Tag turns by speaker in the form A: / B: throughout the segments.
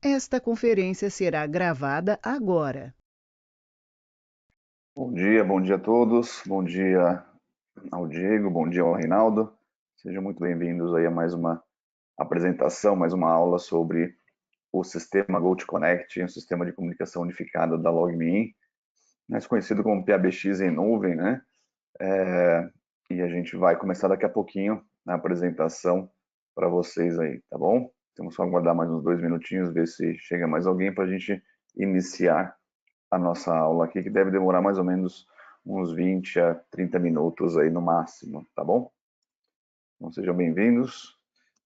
A: Esta conferência será gravada agora.
B: Bom dia a todos, bom dia ao Diego, bom dia ao Reinaldo. Sejam muito bem-vindos aí a mais uma apresentação, mais uma aula sobre o sistema GoToConnect, um sistema de comunicação unificada da LogMeIn, mais conhecido como PABX em nuvem, né? E a gente vai começar daqui a pouquinho a apresentação para vocês aí, tá bom? Temos só aguardar mais uns 2 minutinhos, ver se chega mais alguém para a gente iniciar a nossa aula aqui, que deve demorar mais ou menos uns 20 a 30 minutos aí no máximo, tá bom? Então sejam bem-vindos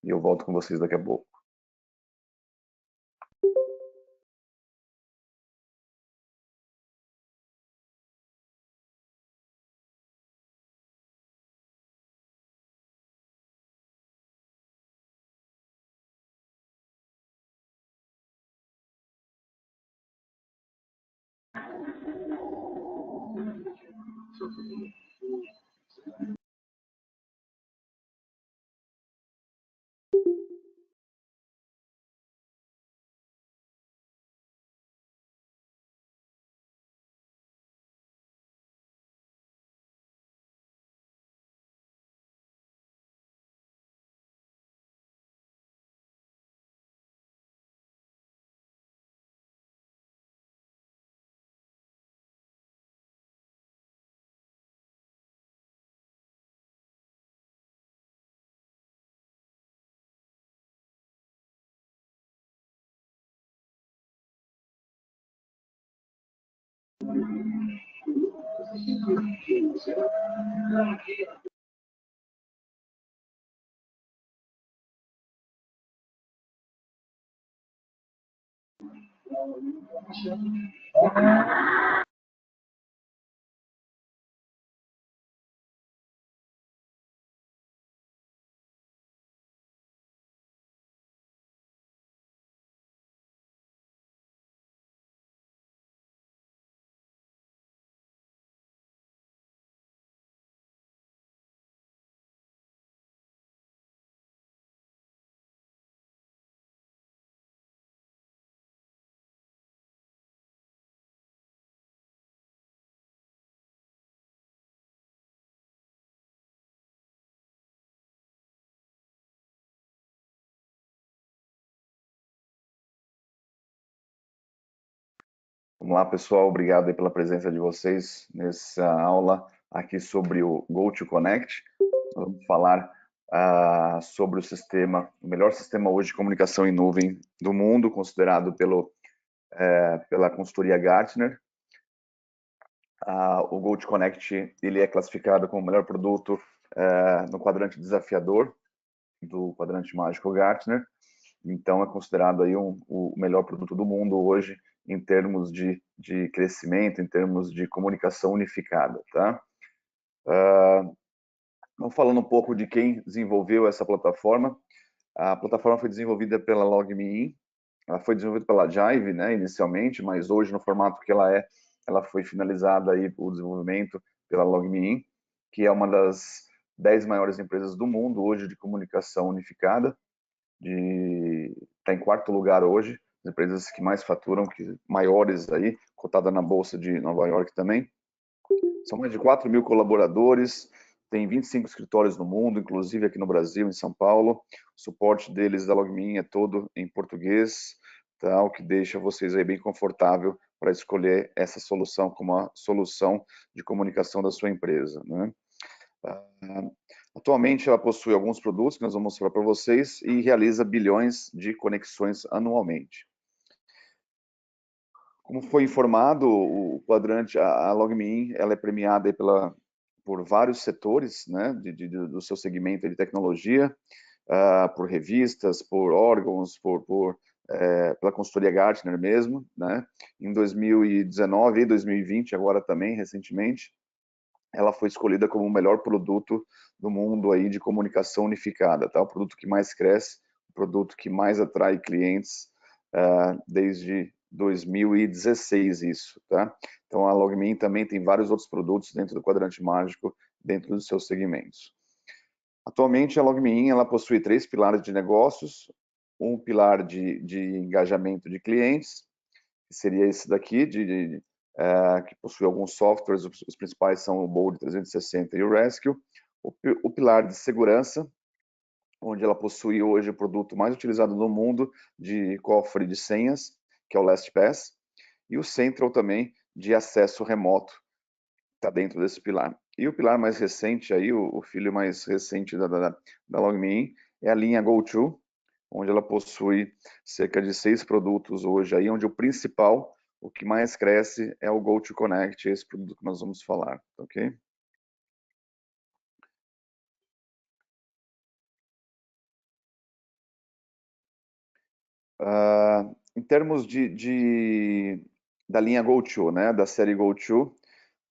B: e eu volto com vocês daqui a pouco. Vamos lá, pessoal, obrigado aí pela presença de vocês nessa aula aqui sobre o GoToConnect. Vamos falar sobre o sistema, o melhor sistema hoje de comunicação em nuvem do mundo, considerado pela consultoria Gartner. O GoToConnect ele é classificado como o melhor produto no quadrante desafiador do quadrante mágico Gartner. Então é considerado aí o melhor produto do mundo hoje em termos de crescimento, em termos de comunicação unificada, tá? Vamos falando um pouco de quem desenvolveu essa plataforma. A plataforma foi desenvolvida pela LogMeIn, ela foi desenvolvida pela Jive, né, inicialmente, mas hoje no formato que ela foi finalizada aí o desenvolvimento pela LogMeIn, que é uma das 10 maiores empresas do mundo hoje de comunicação unificada, está em quarto lugar hoje, as empresas que mais faturam, que maiores aí, cotada na bolsa de Nova York também. São mais de 4 mil colaboradores, tem 25 escritórios no mundo, inclusive aqui no Brasil, em São Paulo. O suporte deles da LogMeIn é todo em português, tá? O que deixa vocês aí bem confortável para escolher essa solução como a solução de comunicação da sua empresa, né? Atualmente ela possui alguns produtos que nós vamos mostrar para vocês e realiza bilhões de conexões anualmente. Como foi informado, o quadrante, a LogMeIn, ela é premiada por vários setores, né, do seu segmento de tecnologia, por revistas, por órgãos, pela consultoria Gartner mesmo, né. Em 2019 e 2020, agora também, recentemente, ela foi escolhida como o melhor produto do mundo aí de comunicação unificada, tá? O produto que mais cresce, o produto que mais atrai clientes desde 2016 isso, tá? Então a LogMeIn também tem vários outros produtos dentro do quadrante mágico, dentro dos seus segmentos. Atualmente a LogMeIn ela possui 3 pilares de negócios. um pilar de engajamento de clientes, que seria esse daqui, que possui alguns softwares, os principais são o Bold 360 e o Rescue. O pilar de segurança, onde ela possui hoje o produto mais utilizado no mundo de cofre de senhas, que é o LastPass, e o Central também de acesso remoto, está dentro desse pilar. E o pilar mais recente, aí, o filho mais recente da LogMeIn, é a linha GoTo, onde ela possui cerca de 6 produtos hoje, aí, onde o principal, o que mais cresce, é o GoToConnect, esse produto que nós vamos falar, ok? Em termos da linha GoTo, né, da série GoTo,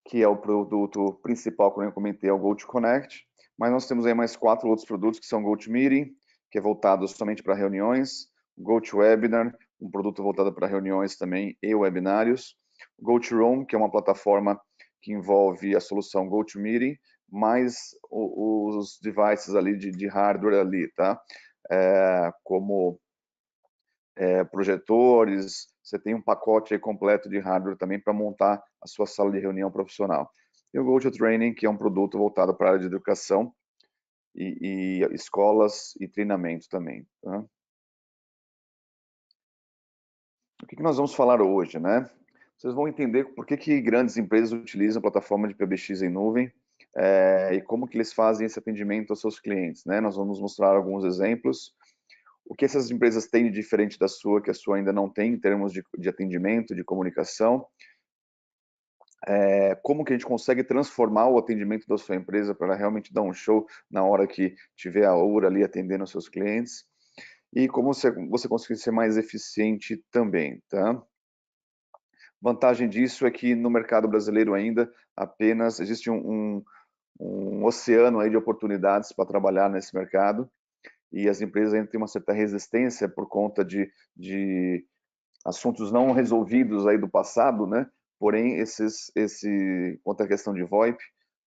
B: que é o produto principal, como eu comentei, é o GoToConnect, mas nós temos aí mais 4 outros produtos, que são o GoToMeeting, que é voltado somente para reuniões, o GoToWebinar, um produto voltado para reuniões também e webinários, o GoToRoom, que é uma plataforma que envolve a solução GoToMeeting, mais os devices ali de hardware ali, tá? Como projetores, você tem um pacote aí completo de hardware também para montar a sua sala de reunião profissional. E o GoToTraining, que é um produto voltado para a área de educação e escolas e treinamento também. Tá? O que nós vamos falar hoje, né? Vocês vão entender por que grandes empresas utilizam a plataforma de PBX em nuvem e como que eles fazem esse atendimento aos seus clientes, né? Nós vamos mostrar alguns exemplos. O que essas empresas têm de diferente da sua, que a sua ainda não tem, em termos de atendimento, de comunicação. Como que a gente consegue transformar o atendimento da sua empresa para realmente dar um show na hora que tiver a hora ali atendendo os seus clientes. E como você conseguir ser mais eficiente também, tá? Vantagem disso é que no mercado brasileiro ainda apenas existe um oceano aí de oportunidades para trabalhar nesse mercado e as empresas ainda têm uma certa resistência por conta de assuntos não resolvidos aí do passado, né? Porém, quanto à questão de VoIP,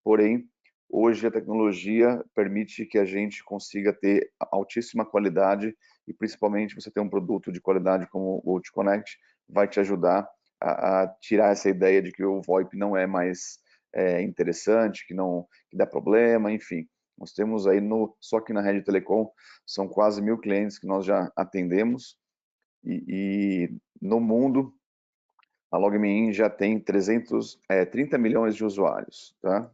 B: porém, hoje a tecnologia permite que a gente consiga ter altíssima qualidade e principalmente você ter um produto de qualidade como o GoToConnect vai te ajudar a tirar essa ideia de que o VoIP não é mais interessante, que dá problema, enfim. Nós temos aí só que na Rede Telecom são quase 1.000 clientes que nós já atendemos e no mundo a LogMeIn já tem 30 milhões de usuários, tá?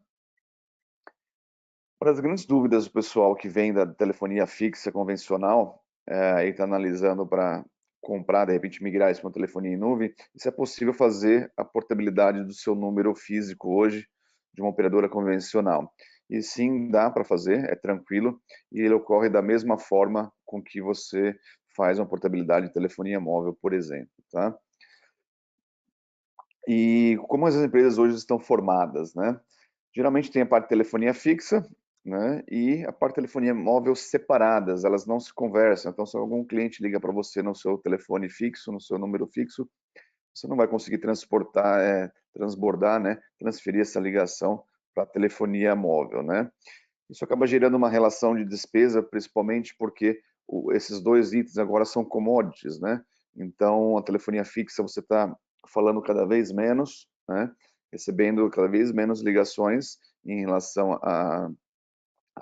B: Uma das grandes dúvidas do pessoal que vem da telefonia fixa convencional e está analisando para comprar, de repente migrar isso para uma telefonia em nuvem, se é possível fazer a portabilidade do seu número físico hoje de uma operadora convencional. E sim, dá para fazer, é tranquilo, e ele ocorre da mesma forma com que você faz uma portabilidade de telefonia móvel, por exemplo, tá? E como as empresas hoje estão formadas, né? Geralmente tem a parte de telefonia fixa, né? E a parte de telefonia móvel separadas, elas não se conversam. Então, se algum cliente liga para você no seu telefone fixo, no seu número fixo, você não vai conseguir transbordar, né? Transferir essa ligação para a telefonia móvel, né? Isso acaba gerando uma relação de despesa, principalmente porque esses dois itens agora são commodities, né? Então, a telefonia fixa você está falando cada vez menos, né? Recebendo cada vez menos ligações em relação à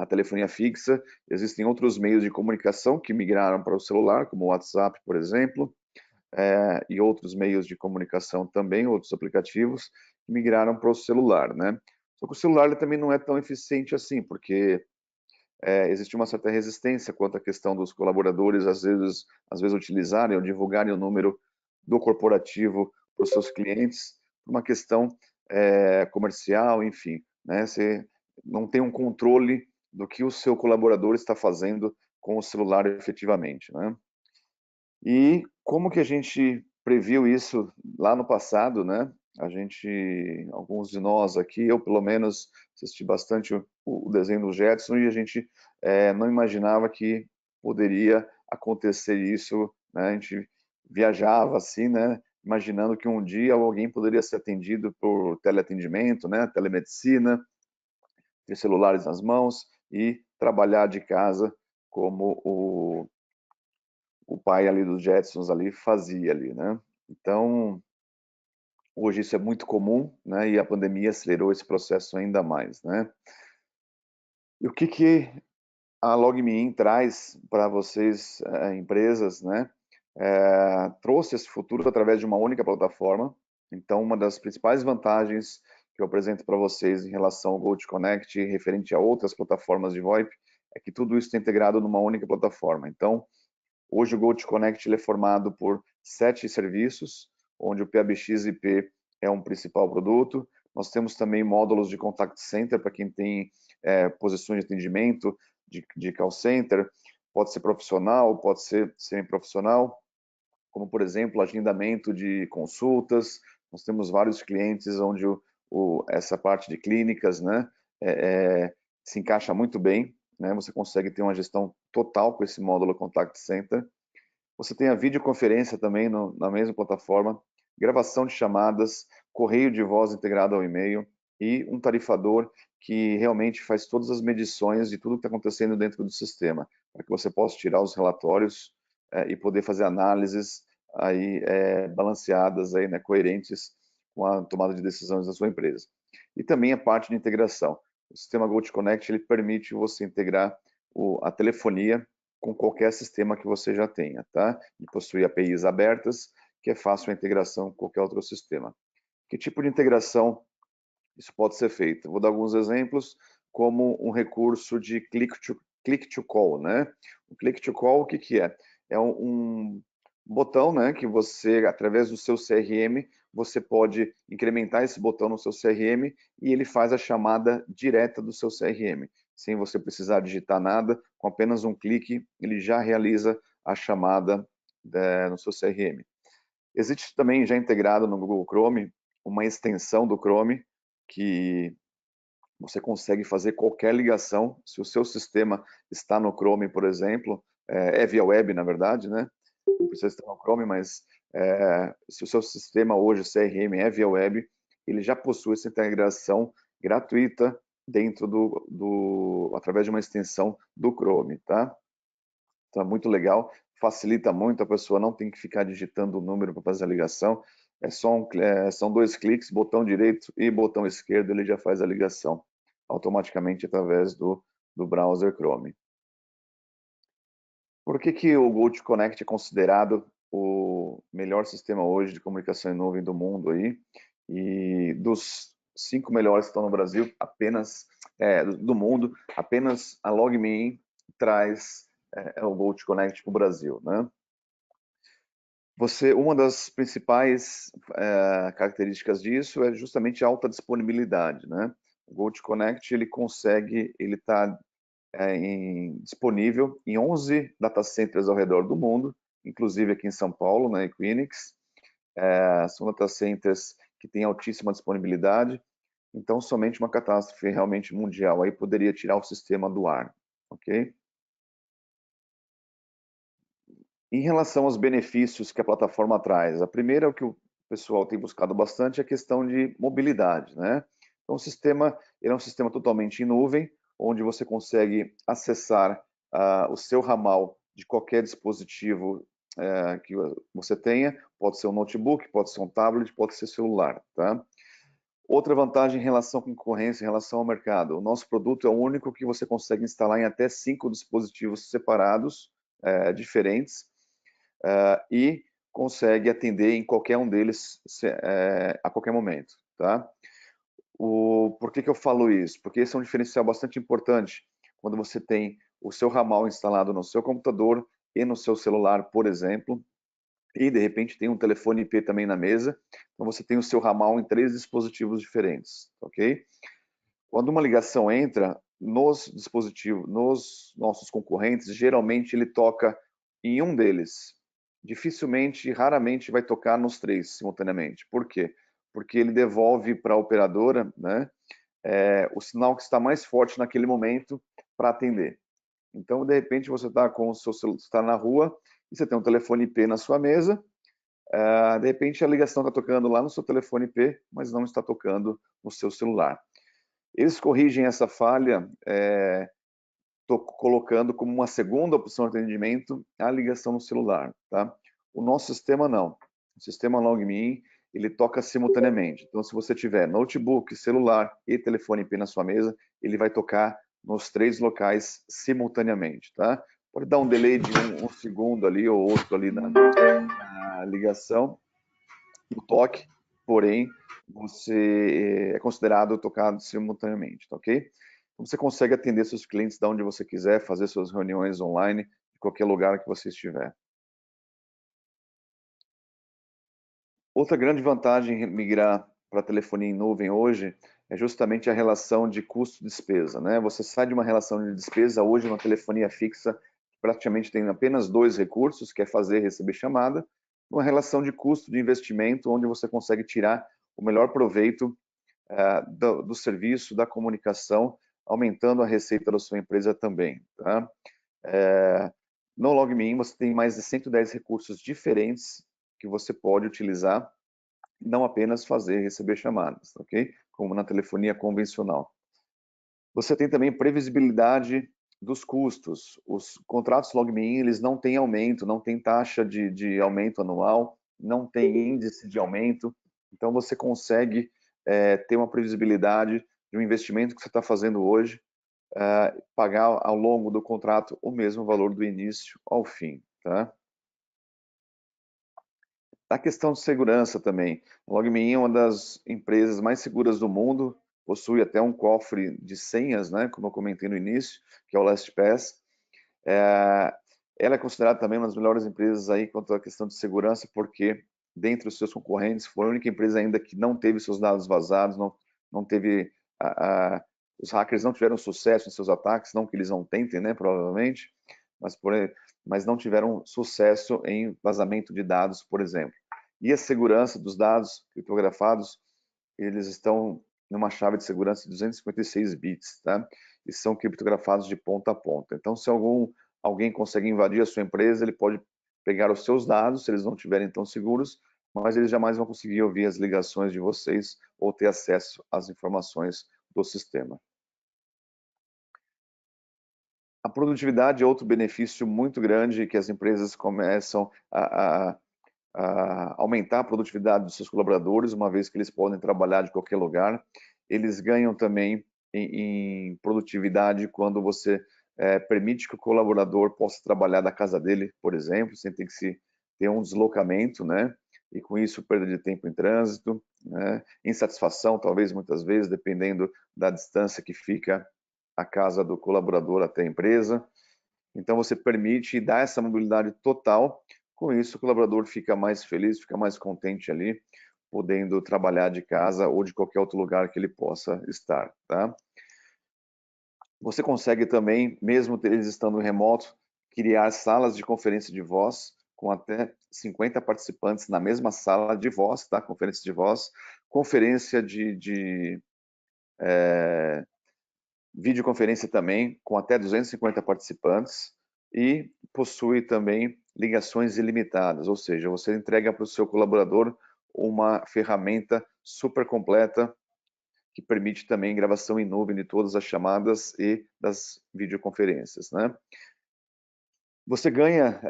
B: telefonia fixa. Existem outros meios de comunicação que migraram para o celular, como o WhatsApp, por exemplo, e outros meios de comunicação também, outros aplicativos, que migraram para o celular, né? Só que o celular ele também não é tão eficiente assim, porque existe uma certa resistência quanto à questão dos colaboradores, às vezes utilizarem ou divulgarem o número do corporativo para os seus clientes, por uma questão comercial, enfim, né? Você não tem um controle do que o seu colaborador está fazendo com o celular efetivamente, né? E como que a gente previu isso lá no passado, né? Alguns de nós aqui, eu pelo menos assisti bastante o desenho do Jetson e a gente não imaginava que poderia acontecer isso, né? A gente viajava assim, né? Imaginando que um dia alguém poderia ser atendido por teleatendimento, né? Telemedicina, ter celulares nas mãos e trabalhar de casa como o pai ali dos Jetsons ali fazia ali, né? Então, hoje isso é muito comum, né? E a pandemia acelerou esse processo ainda mais, né? E o que a LogMeIn traz para vocês, empresas, né? Trouxe esse futuro através de uma única plataforma. Então, uma das principais vantagens que eu apresento para vocês em relação ao GoToConnect, referente a outras plataformas de VoIP, é que tudo isso está integrado numa única plataforma. Então, hoje o GoToConnect ele é formado por 7 serviços, onde o PBX-IP é um principal produto. Nós temos também módulos de contact center para quem tem posições de atendimento, de call center, pode ser profissional, pode ser semi-profissional, como por exemplo agendamento de consultas. Nós temos vários clientes onde essa parte de clínicas, né, se encaixa muito bem, né, você consegue ter uma gestão total com esse módulo Contact Center. Você tem a videoconferência também na mesma plataforma, gravação de chamadas, correio de voz integrado ao e-mail e um tarifador que realmente faz todas as medições de tudo que está acontecendo dentro do sistema, para que você possa tirar os relatórios e poder fazer análises aí, balanceadas, aí, né, coerentes com a tomada de decisões da sua empresa. E também a parte de integração. O sistema GoToConnect ele permite você integrar a telefonia com qualquer sistema que você já tenha, tá? E possui APIs abertas, que é fácil a integração com qualquer outro sistema. Que tipo de integração isso pode ser feito? Vou dar alguns exemplos, como um recurso de click to call, né? O click to call, o que que é? É um botão, né, que você, através do seu CRM, você pode incrementar esse botão no seu CRM e ele faz a chamada direta do seu CRM, sem você precisar digitar nada, com apenas um clique, ele já realiza a chamada no seu CRM. Existe também, já integrado no Google Chrome, uma extensão do Chrome, que você consegue fazer qualquer ligação, se o seu sistema está no Chrome, por exemplo, é via web, na verdade, né? Não precisa estar no Chrome, mas se o seu sistema hoje, CRM, é via web, ele já possui essa integração gratuita dentro através de uma extensão do Chrome, tá? Então é muito legal, facilita muito, a pessoa não tem que ficar digitando o número para fazer a ligação, são 2 cliques, botão direito e botão esquerdo, ele já faz a ligação automaticamente através do browser Chrome. Por que o GoToConnect é considerado o melhor sistema hoje de comunicação em nuvem do mundo aí? E dos 5 melhores que estão no Brasil, do mundo, apenas a LogMeIn traz o GoToConnect para o Brasil, né? Uma das principais características disso é justamente a alta disponibilidade, né? O GoToConnect ele está disponível em 11 data centers ao redor do mundo, inclusive aqui em São Paulo, na Equinix. São data centers que têm altíssima disponibilidade, então somente uma catástrofe realmente mundial aí poderia tirar o sistema do ar, ok? Em relação aos benefícios que a plataforma traz, a primeira, o que o pessoal tem buscado bastante, é a questão de mobilidade, né? Então, ele é um sistema totalmente em nuvem, onde você consegue acessar o seu ramal de qualquer dispositivo que você tenha, pode ser um notebook, pode ser um tablet, pode ser celular, tá? Outra vantagem em relação à concorrência, em relação ao mercado, o nosso produto é o único que você consegue instalar em até 5 dispositivos separados, diferentes, e consegue atender em qualquer um deles a qualquer momento, tá? Por que eu falo isso? Porque esse é um diferencial bastante importante quando você tem o seu ramal instalado no seu computador e no seu celular, por exemplo, e de repente tem um telefone IP também na mesa, então você tem o seu ramal em 3 dispositivos diferentes, ok? Quando uma ligação entra nos dispositivos, nos nossos concorrentes, geralmente ele toca em um deles. Dificilmente, raramente vai tocar nos 3 simultaneamente. Por quê? Porque ele devolve para a operadora, né, o sinal que está mais forte naquele momento para atender. Então, de repente, você está com o seu celular, está na rua e você tem um telefone IP na sua mesa. De repente, a ligação está tocando lá no seu telefone IP, mas não está tocando no seu celular. Eles corrigem essa falha estou colocando como uma segunda opção de atendimento a ligação no celular, tá? O nosso sistema não. O sistema LogMeIn, ele toca simultaneamente. Então, se você tiver notebook, celular e telefone IP na sua mesa, ele vai tocar nos 3 locais simultaneamente, tá? Pode dar um delay de um segundo ali ou outro ali na ligação, no toque, porém, você é considerado tocado simultaneamente, tá ok? Então, você consegue atender seus clientes de onde você quiser, fazer suas reuniões online, de qualquer lugar que você estiver. Outra grande vantagem em migrar para telefonia em nuvem hoje é justamente a relação de custo-despesa, né? Você sai de uma relação de despesa hoje uma telefonia fixa, praticamente tem apenas 2 recursos, que é fazer e receber chamada, uma relação de custo de investimento, onde você consegue tirar o melhor proveito do serviço, da comunicação, aumentando a receita da sua empresa também, tá? No LogMeIn você tem mais de 110 recursos diferentes que você pode utilizar, não apenas fazer e receber chamadas, ok? Como na telefonia convencional. Você tem também previsibilidade dos custos. Os contratos LogMeIn, eles não têm aumento, não tem taxa de aumento anual, não tem índice de aumento, então você consegue ter uma previsibilidade de um investimento que você está fazendo hoje, pagar ao longo do contrato o mesmo valor do início ao fim, tá? A questão de segurança também. A LogMeIn é uma das empresas mais seguras do mundo, possui até um cofre de senhas, né, como eu comentei no início, que é o LastPass. Ela é considerada também uma das melhores empresas aí quanto à questão de segurança, porque dentre os seus concorrentes foi a única empresa ainda que não teve seus dados vazados, não teve os hackers não tiveram sucesso em seus ataques, não que eles não tentem, né, provavelmente, mas não tiveram sucesso em vazamento de dados, por exemplo. E a segurança dos dados criptografados, eles estão numa chave de segurança de 256 bits, tá? E são criptografados de ponta a ponta. Então, se alguém consegue invadir a sua empresa, ele pode pegar os seus dados, se eles não estiverem tão seguros, mas eles jamais vão conseguir ouvir as ligações de vocês ou ter acesso às informações do sistema. A produtividade é outro benefício muito grande que as empresas começam a aumentar a produtividade dos seus colaboradores, uma vez que eles podem trabalhar de qualquer lugar. Eles ganham também em produtividade quando você permite que o colaborador possa trabalhar da casa dele, por exemplo, sem ter que ter um deslocamento, né? E com isso perda de tempo em trânsito, né? Insatisfação, talvez muitas vezes, dependendo da distância que fica a casa do colaborador até a empresa. Então você permite dar essa mobilidade total. Com isso, o colaborador fica mais feliz, fica mais contente ali, podendo trabalhar de casa ou de qualquer outro lugar que ele possa estar, tá? Você consegue também, mesmo eles estando remoto, criar salas de conferência de voz com até 50 participantes na mesma sala de voz, tá? Conferência de voz, conferência de videoconferência também, com até 250 participantes, e possui também ligações ilimitadas, ou seja, você entrega para o seu colaborador uma ferramenta super completa que permite também gravação em nuvem de todas as chamadas e das videoconferências, né? Você ganha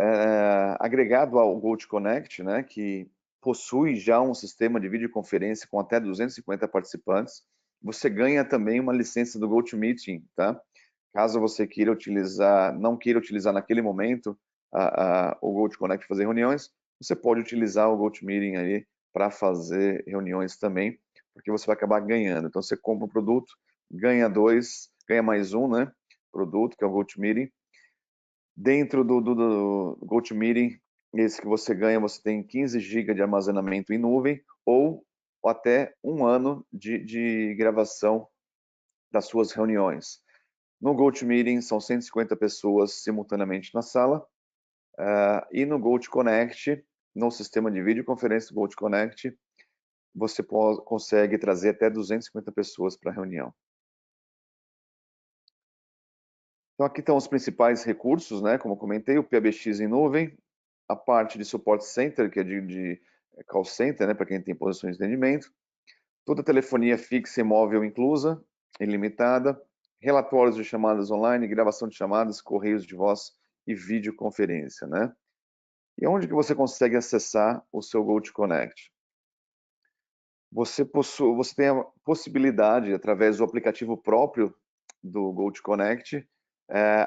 B: agregado ao GoToConnect, né, que possui já um sistema de videoconferência com até 250 participantes. Você ganha também uma licença do GoToMeeting, tá? Caso você queira utilizar, não queira utilizar naquele momento o GoToConnect fazer reuniões, você pode utilizar o GoToMeeting aí para fazer reuniões também, porque você vai acabar ganhando. Então você compra um produto, ganha ganha mais um, né? Produto, que é o GoToMeeting. Dentro do GoToMeeting, esse que você ganha, você tem 15 GB de armazenamento em nuvem ou até um ano de gravação das suas reuniões. No GoToMeeting são 150 pessoas simultaneamente na sala, e no GoToConnect, no sistema de videoconferência GoToConnect, você consegue trazer até 250 pessoas para a reunião. Então aqui estão os principais recursos, né? Como eu comentei, o PBX em nuvem, a parte de support center, que é de call center, né? Para quem tem posições de atendimento, toda a telefonia fixa e móvel inclusa, ilimitada, relatórios de chamadas online, gravação de chamadas, correios de voz e videoconferência, né? E onde que você consegue acessar o seu GoToConnect? Você tem a possibilidade, através do aplicativo próprio do GoToConnect,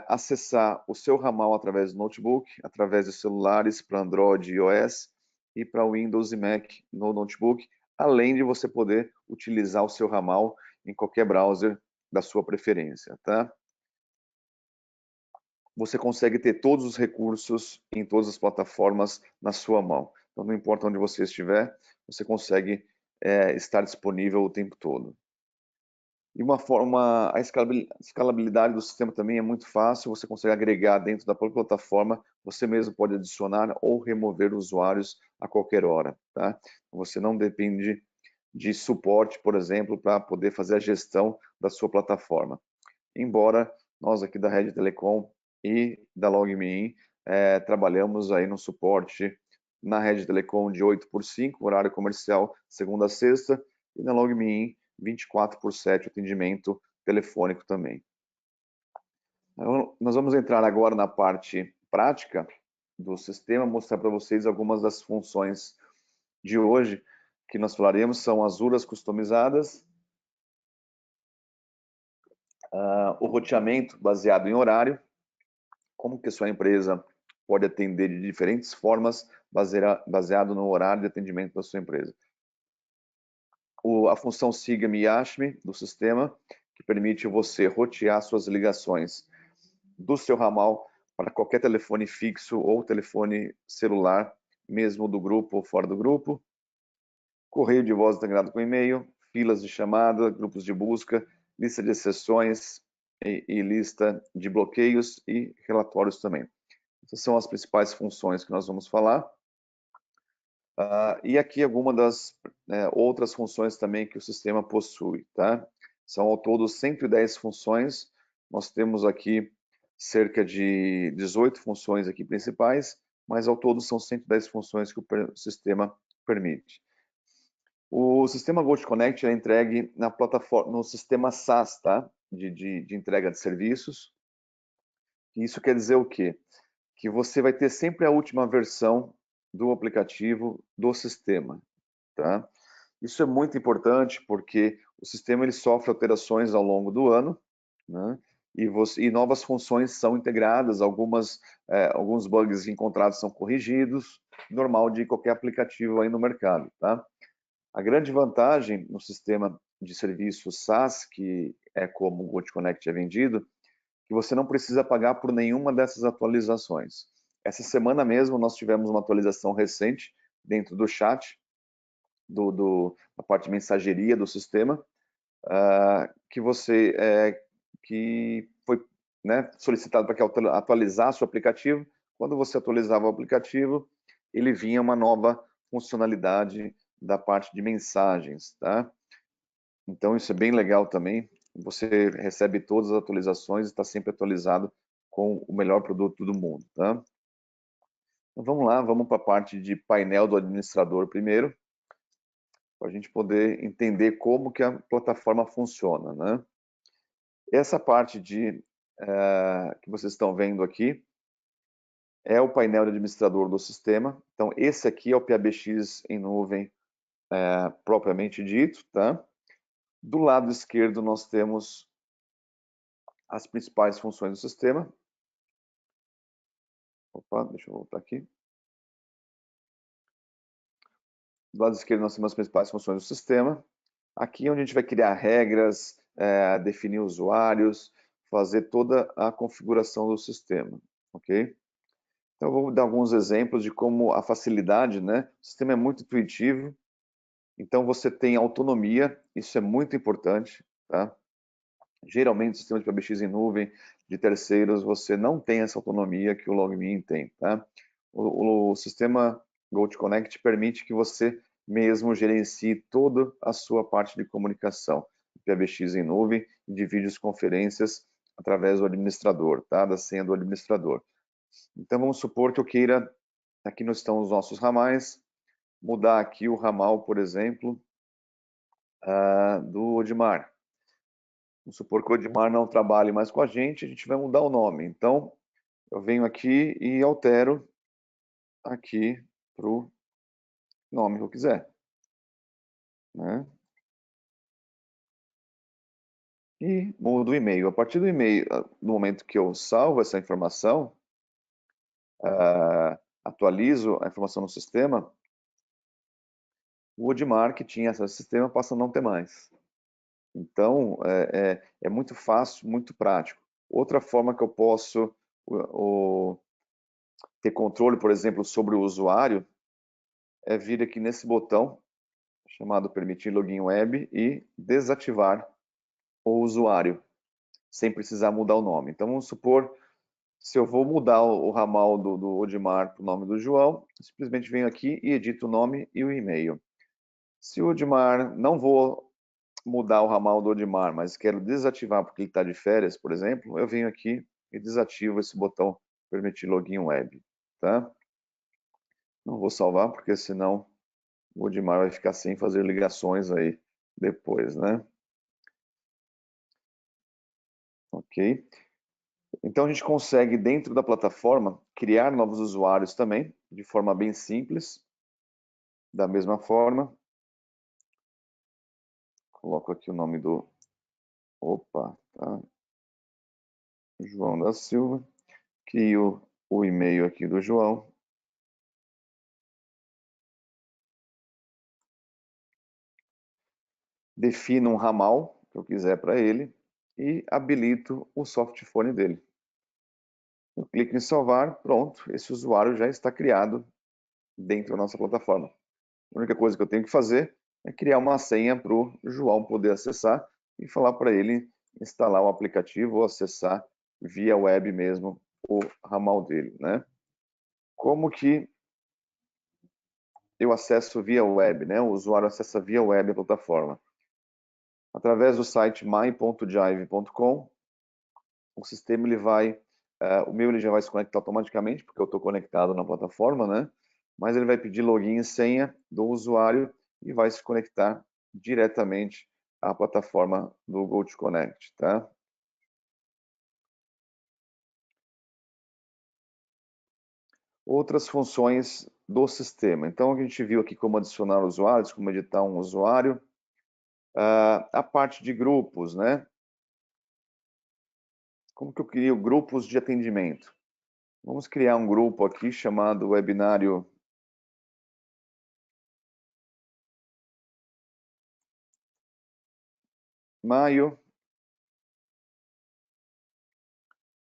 B: acessar o seu ramal através do notebook, através de celulares para Android e iOS e para Windows e Mac no notebook, além de você poder utilizar o seu ramal em qualquer browser da sua preferência, tá? Você consegue ter todos os recursos em todas as plataformas na sua mão. Então, não importa onde você estiver, você consegue estar disponível o tempo todo. E a escalabilidade do sistema também é muito fácil, você consegue agregar dentro da própria plataforma, você mesmo pode adicionar ou remover usuários a qualquer hora, tá? Você não depende de suporte, por exemplo, para poder fazer a gestão da sua plataforma. Embora nós aqui da Rede Telecom e da LogMeIn trabalhamos aí no suporte na Rede Telecom de 8x5, horário comercial, segunda a sexta, e na LogMeIn 24/7, atendimento telefônico também. Então, nós vamos entrar agora na parte prática do sistema, mostrar para vocês algumas das funções de hoje que nós falaremos, são as URAs customizadas, o roteamento baseado em horário, como que a sua empresa pode atender de diferentes formas baseado no horário de atendimento da sua empresa. A função Siga-me e Ache-me do sistema, que permite você rotear suas ligações do seu ramal para qualquer telefone fixo ou telefone celular, mesmo do grupo ou fora do grupo. Correio de voz integrado com e-mail, filas de chamada, grupos de busca, lista de exceções e lista de bloqueios e relatórios também. Essas são as principais funções que nós vamos falar. E aqui algumas das outras funções também que o sistema possui, tá? São ao todo 110 funções. Nós temos aqui cerca de 18 funções aqui principais, mas ao todo são 110 funções que o sistema permite. O sistema GoToConnect é entregue na plataforma, no sistema SaaS, tá? De entrega de serviços. Isso quer dizer o quê? Que você vai ter sempre a última versão do aplicativo do sistema, tá? Isso é muito importante porque o sistema ele sofre alterações ao longo do ano, né? E novas funções são integradas, alguns bugs encontrados são corrigidos, normal de qualquer aplicativo aí no mercado, tá? A grande vantagem no sistema de serviço SaaS, que é como o GoToConnect é vendido, que você não precisa pagar por nenhuma dessas atualizações. Essa semana mesmo nós tivemos uma atualização recente dentro do chat, da parte de mensageria do sistema, que foi solicitado para que atualizasse o aplicativo. Quando você atualizava o aplicativo, ele vinha uma nova funcionalidade da parte de mensagens, tá? Então isso é bem legal também. Você recebe todas as atualizações e está sempre atualizado com o melhor produto do mundo, tá? Então vamos lá, vamos para a parte de painel do administrador primeiro, para a gente poder entender como que a plataforma funciona, né? Essa parte que vocês estão vendo aqui é o painel de administrador do sistema. Então esse aqui é o PABX em nuvem propriamente dito, tá? Do lado esquerdo nós temos as principais funções do sistema. Opa, deixa eu voltar aqui. Do lado esquerdo nós temos as principais funções do sistema. Aqui é onde a gente vai criar regras, definir usuários, fazer toda a configuração do sistema, ok? Então eu vou dar alguns exemplos de como a facilidade, né? O sistema é muito intuitivo, então você tem autonomia, isso é muito importante, tá? Geralmente, o sistema de PBX em nuvem de terceiros, você não tem essa autonomia que o LogMeIn tem, tá? O sistema GoToConnect permite que você mesmo gerencie toda a sua parte de comunicação, PBX em nuvem e de videoconferências através do administrador, tá? Da senha do administrador. Então, vamos supor que eu queira, aqui nós estão os nossos ramais, mudar aqui o ramal, por exemplo, do Odmar. Vamos supor que o Odmar não trabalhe mais com a gente vai mudar o nome. Então, eu venho aqui e altero aqui para o nome que eu quiser, né? E mudo o e-mail. A partir do e-mail, no momento que eu salvo essa informação, atualizo a informação no sistema, o Odmar que tinha esse sistema passa a não ter mais. Então, é muito fácil, muito prático. Outra forma que eu posso ter controle, por exemplo, sobre o usuário, é vir aqui nesse botão chamado permitir login web e desativar o usuário, sem precisar mudar o nome. Então, vamos supor, se eu vou mudar o ramal do Odmar para o nome do João, simplesmente venho aqui e edito o nome e o e-mail. Se o Odmar, não vou mudar o ramal do Odmar, mas quero desativar porque ele está de férias, por exemplo, eu venho aqui e desativo esse botão permitir login web, tá? Não vou salvar porque senão o Odmar vai ficar sem fazer ligações aí depois, né? Ok? Então a gente consegue, dentro da plataforma, criar novos usuários também, de forma bem simples. Da mesma forma, coloco aqui o nome do... Opa, tá? João da Silva. Crio o e-mail aqui do João. Defino um ramal que eu quiser para ele e habilito o softphone dele. Eu clico em salvar, pronto, esse usuário já está criado dentro da nossa plataforma. A única coisa que eu tenho que fazer é criar uma senha para o João poder acessar e falar para ele instalar o aplicativo ou acessar via web mesmo o ramal dele, né? Como que eu acesso via web, né? O usuário acessa via web a plataforma. Através do site my.jive.com, o sistema ele vai, o meu ele já vai se conectar automaticamente, porque eu estou conectado na plataforma, né? Mas ele vai pedir login e senha do usuário e vai se conectar diretamente à plataforma do GoToConnect, tá? Outras funções do sistema. Então, a gente viu aqui como adicionar usuários, como editar um usuário. A parte de grupos, né? Como que eu crio grupos de atendimento? Vamos criar um grupo aqui chamado Webinário Maio.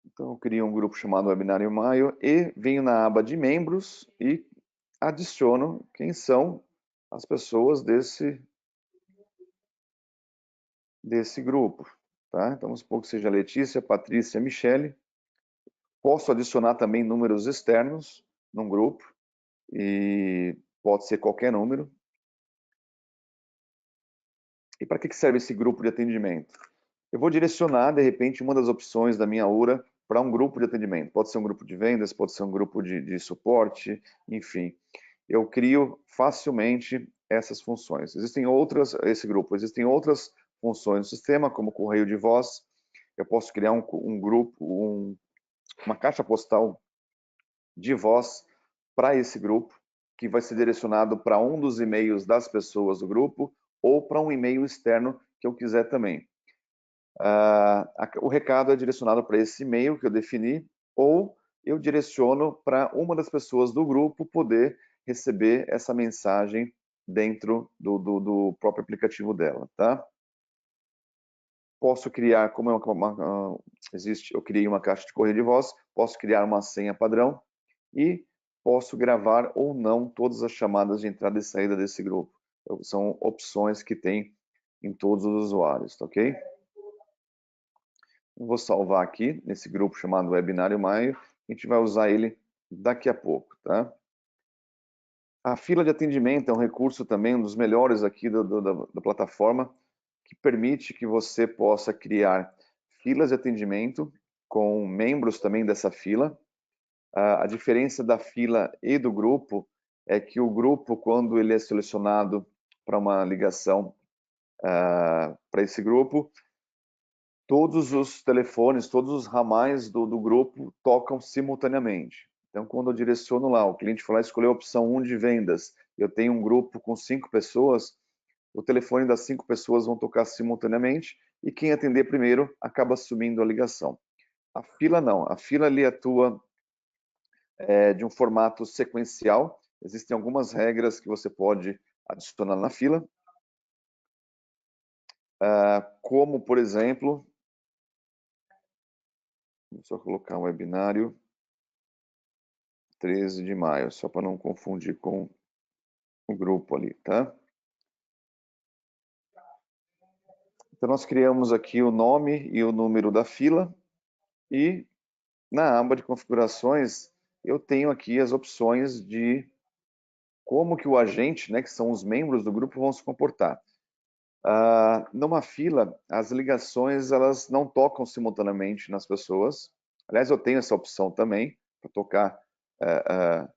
B: Então, eu crio um grupo chamado Webinário Maio e venho na aba de membros e adiciono quem são as pessoas desse grupo. Tá? Então, vamos supor que seja Letícia, Patrícia, Michele. Posso adicionar também números externos num grupo e pode ser qualquer número. E para que serve esse grupo de atendimento? Eu vou direcionar, de repente, uma das opções da minha URA para um grupo de atendimento. Pode ser um grupo de vendas, pode ser um grupo de suporte, enfim. Eu crio facilmente essas funções. Existem outras funções no sistema, como correio de voz. Eu posso criar um grupo, uma caixa postal de voz para esse grupo, que vai ser direcionado para um dos e-mails das pessoas do grupo ou para um e-mail externo que eu quiser também. O recado é direcionado para esse e-mail que eu defini, ou eu direciono para uma das pessoas do grupo poder receber essa mensagem dentro do próprio aplicativo dela, tá? Posso criar, como eu criei uma caixa de correio de voz, posso criar uma senha padrão e posso gravar ou não todas as chamadas de entrada e saída desse grupo. Então, são opções que tem em todos os usuários, tá ok? Eu vou salvar aqui nesse grupo chamado Webinário Maio. A gente vai usar ele daqui a pouco, tá? A fila de atendimento é um recurso também, um dos melhores aqui da plataforma, que permite que você possa criar filas de atendimento com membros também dessa fila. A diferença da fila e do grupo é que o grupo, quando ele é selecionado para uma ligação para esse grupo, todos os telefones, todos os ramais do grupo tocam simultaneamente. Então, quando eu direciono lá, o cliente foi lá e escolheu a opção 1 de vendas, eu tenho um grupo com 5 pessoas, o telefone das 5 pessoas vão tocar simultaneamente e quem atender primeiro acaba assumindo a ligação. A fila não, a fila ali atua de um formato sequencial, existem algumas regras que você pode adicionar na fila, como, por exemplo, vou só colocar um webinário 13 de maio, só para não confundir com o grupo ali, tá? Então, nós criamos aqui o nome e o número da fila e na aba de configurações eu tenho aqui as opções de como que o agente, né, que são os membros do grupo, vão se comportar. Numa fila, as ligações elas não tocam simultaneamente nas pessoas. Aliás, eu tenho essa opção também, para tocar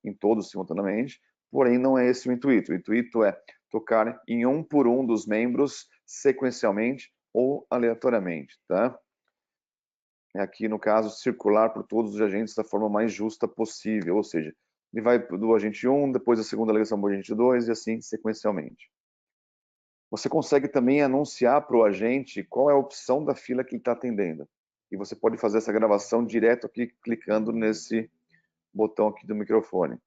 B: em todos simultaneamente, porém não é esse o intuito. O intuito é tocar em um por um dos membros sequencialmente ou aleatoriamente, tá? Aqui, no caso, circular por todos os agentes da forma mais justa possível, ou seja, ele vai do agente 1, depois a segunda ligação para o agente 2 e assim sequencialmente. Você consegue também anunciar para o agente qual é a opção da fila que ele está atendendo. E você pode fazer essa gravação direto aqui, clicando nesse botão aqui do microfone.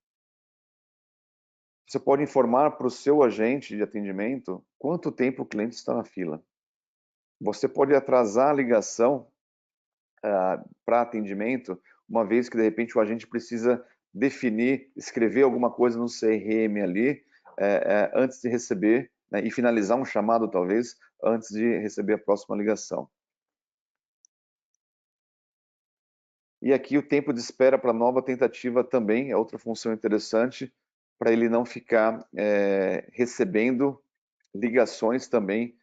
B: Você pode informar para o seu agente de atendimento quanto tempo o cliente está na fila. Você pode atrasar a ligação para atendimento, uma vez que de repente o agente precisa definir, escrever alguma coisa no CRM ali, antes de receber, né, e finalizar um chamado talvez, antes de receber a próxima ligação. E aqui o tempo de espera para nova tentativa também é outra função interessante, para ele não ficar recebendo ligações também,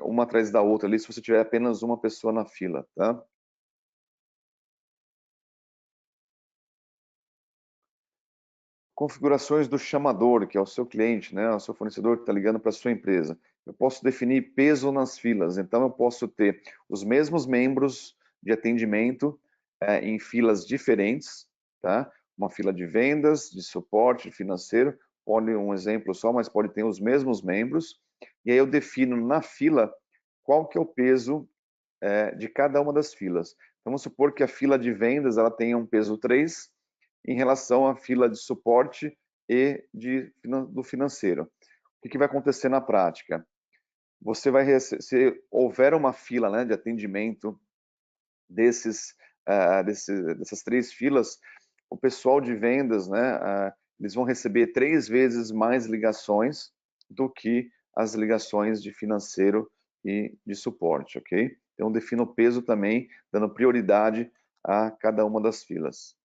B: uma atrás da outra ali, se você tiver apenas uma pessoa na fila, tá? Configurações do chamador, que é o seu cliente, né, o seu fornecedor que está ligando para a sua empresa. Eu posso definir peso nas filas, então eu posso ter os mesmos membros de atendimento em filas diferentes, tá? Uma fila de vendas, de suporte financeiro, pode um exemplo só, mas pode ter os mesmos membros, e aí eu defino na fila qual que é o peso de cada uma das filas. Então, vamos supor que a fila de vendas ela tenha um peso 3 em relação à fila de suporte e do financeiro. O que vai acontecer na prática? Você vai se houver uma fila, né, de atendimento dessas 3 filas, o pessoal de vendas, né, eles vão receber 3 vezes mais ligações do que as ligações de financeiro e de suporte, ok? Então, defino o peso também, dando prioridade a cada uma das filas.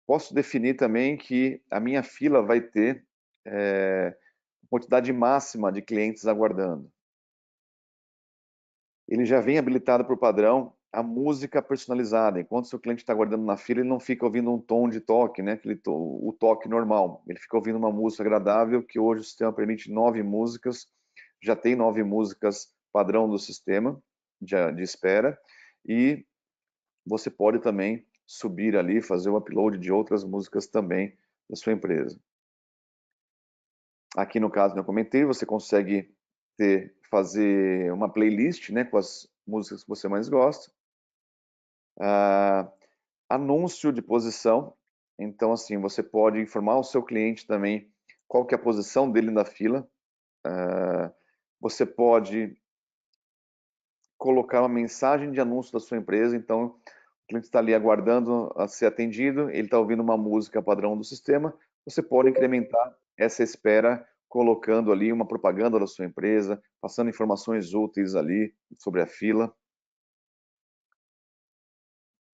B: Posso definir também que a minha fila vai ter quantidade máxima de clientes aguardando. Ele já vem habilitado por padrão a música personalizada. Enquanto o seu cliente está aguardando na fila, ele não fica ouvindo um tom de toque, né? O toque normal. Ele fica ouvindo uma música agradável, que hoje o sistema permite 9 músicas. Já tem 9 músicas padrão do sistema de espera. E você pode também subir ali, fazer o upload de outras músicas também da sua empresa. Aqui no caso, eu comentei, você consegue fazer uma playlist, né, com as músicas que você mais gosta. Anúncio de posição. Então, assim, você pode informar o seu cliente também qual que é a posição dele na fila. Você pode colocar uma mensagem de anúncio da sua empresa. Então, o cliente está ali aguardando a ser atendido, ele está ouvindo uma música padrão do sistema. Você pode incrementar essa espera colocando ali uma propaganda da sua empresa, passando informações úteis ali sobre a fila.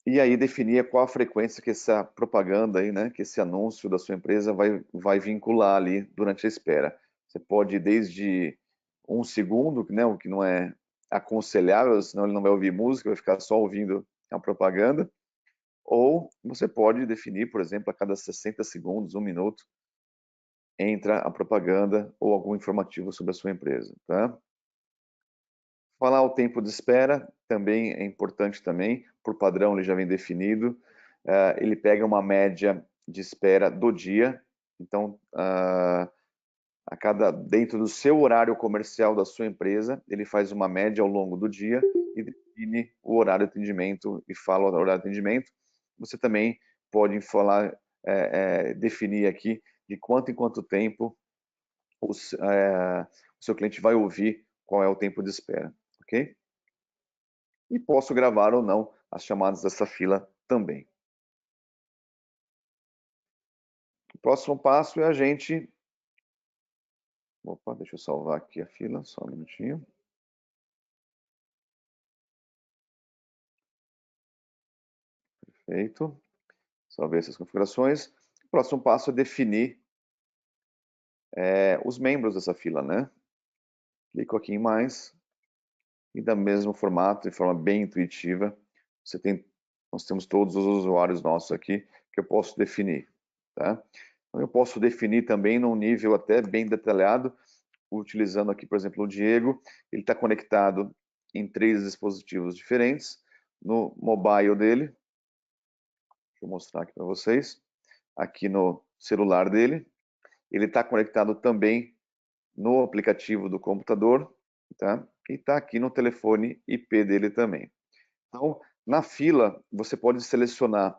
B: E aí definir qual a frequência que essa propaganda aí, né, que esse anúncio da sua empresa vai vincular ali durante a espera. Você pode ir desde 1 segundo, né, o que não é aconselhável, senão ele não vai ouvir música, vai ficar só ouvindo a propaganda. Ou você pode definir, por exemplo, a cada 60 segundos, 1 minuto, entra a propaganda ou algum informativo sobre a sua empresa, tá? Falar o tempo de espera também é importante também, por padrão ele já vem definido. Ele pega uma média de espera do dia, então dentro do seu horário comercial da sua empresa, ele faz uma média ao longo do dia e define o horário de atendimento e fala o horário de atendimento. Você também pode falar, definir aqui de quanto em quanto tempo o seu cliente vai ouvir qual é o tempo de espera, ok? E posso gravar ou não as chamadas dessa fila também. O próximo passo é a gente... Opa, deixa eu salvar aqui a fila, só um minutinho. Perfeito. Salvei essas configurações. O próximo passo é definir os membros dessa fila, né? Clico aqui em mais e da mesmo formato, de forma bem intuitiva, nós temos todos os usuários nossos aqui que eu posso definir, tá? Então, eu posso definir também num nível até bem detalhado, utilizando aqui, por exemplo, o Diego. Ele está conectado em 3 dispositivos diferentes, no mobile dele, deixa eu mostrar aqui para vocês, aqui no celular dele, ele está conectado também no aplicativo do computador, tá? E está aqui no telefone IP dele também. Então, na fila, você pode selecionar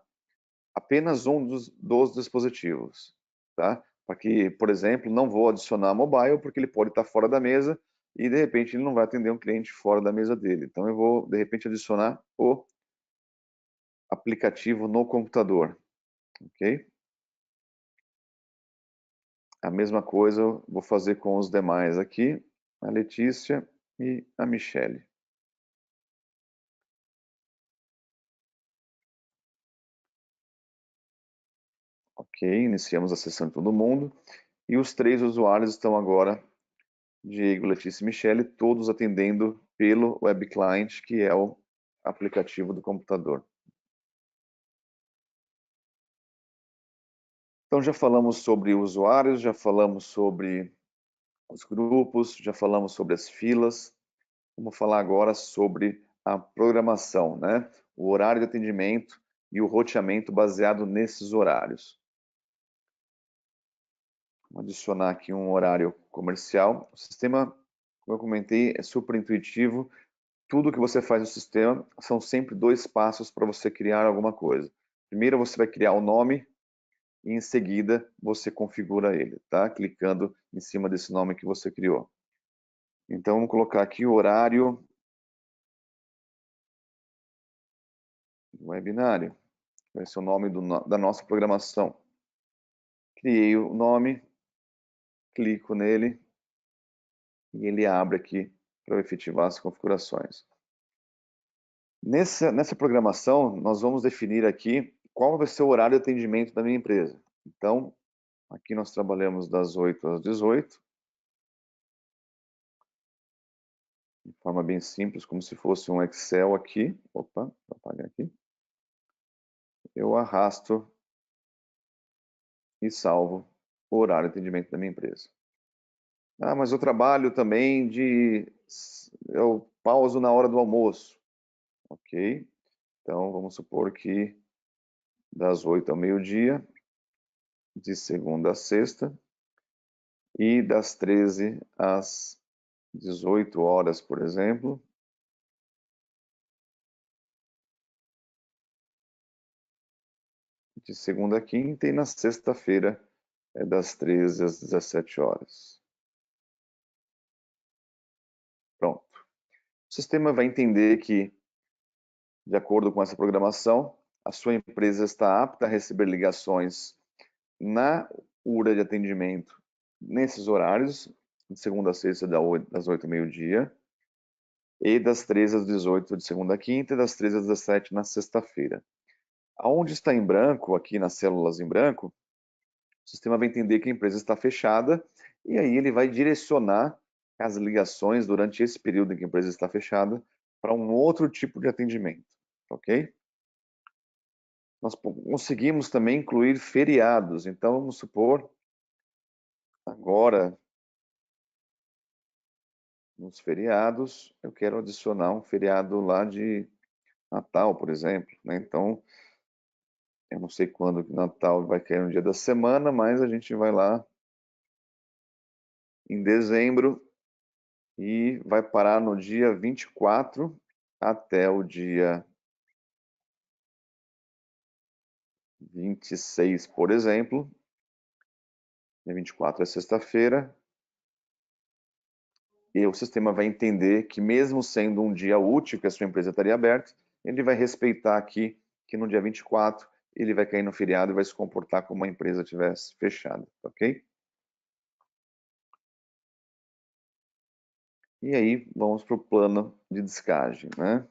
B: apenas um dos dispositivos, tá? Para que, por exemplo, não vou adicionar mobile, porque ele pode estar fora da mesa e, de repente, ele não vai atender um cliente fora da mesa dele. Então, eu vou, de repente, adicionar o aplicativo no computador, ok? A mesma coisa eu vou fazer com os demais aqui, a Letícia e a Michele. Ok, iniciamos a sessão de todo mundo. E os 3 usuários estão agora, Diego, Letícia e Michele, todos atendendo pelo Web Client, que é o aplicativo do computador. Então já falamos sobre usuários, já falamos sobre os grupos, já falamos sobre as filas. Vamos falar agora sobre a programação, né? O horário de atendimento e o roteamento baseado nesses horários. Vou adicionar aqui um horário comercial. O sistema, como eu comentei, é super intuitivo. Tudo que você faz no sistema são sempre 2 passos para você criar alguma coisa. Primeiro você vai criar o nome e em seguida você configura ele, tá? Clicando em cima desse nome que você criou. Então vamos colocar aqui o horário webinário. Vai ser o nome da nossa programação. Criei o nome, clico nele e ele abre aqui para efetivar as configurações. Nessa programação, nós vamos definir aqui qual vai ser o horário de atendimento da minha empresa. Então, aqui nós trabalhamos das 8 às 18, de forma bem simples, como se fosse um Excel aqui. Opa, vou apagar aqui. Eu arrasto e salvo o horário de atendimento da minha empresa. Ah, mas eu trabalho também eu pauso na hora do almoço. Ok, então vamos supor que das 8 ao meio-dia, de segunda a sexta, e das 13 às 18 horas, por exemplo, de segunda a quinta, e na sexta-feira é das 13 às 17 horas. Pronto. O sistema vai entender que, de acordo com essa programação, a sua empresa está apta a receber ligações na hora de atendimento nesses horários, de segunda a sexta, das 8 ao meio-dia, e das 13 às 18 de segunda a quinta, e das 13 às 17 na sexta-feira. Aonde está em branco, aqui nas células em branco, o sistema vai entender que a empresa está fechada e aí ele vai direcionar as ligações durante esse período em que a empresa está fechada para um outro tipo de atendimento, ok? Nós conseguimos também incluir feriados, então vamos supor, agora nos feriados, eu quero adicionar um feriado lá de Natal, por exemplo, né? Então, eu não sei quando que Natal vai cair no dia da semana, mas a gente vai lá em dezembro e vai parar no dia 24 até o dia 26, por exemplo. Dia 24 é sexta-feira. E o sistema vai entender que mesmo sendo um dia útil que a sua empresa estaria aberta, ele vai respeitar aqui que no dia 24 ele vai cair no feriado e vai se comportar como uma empresa tivesse fechada, ok? E aí vamos para o plano de descagem, né?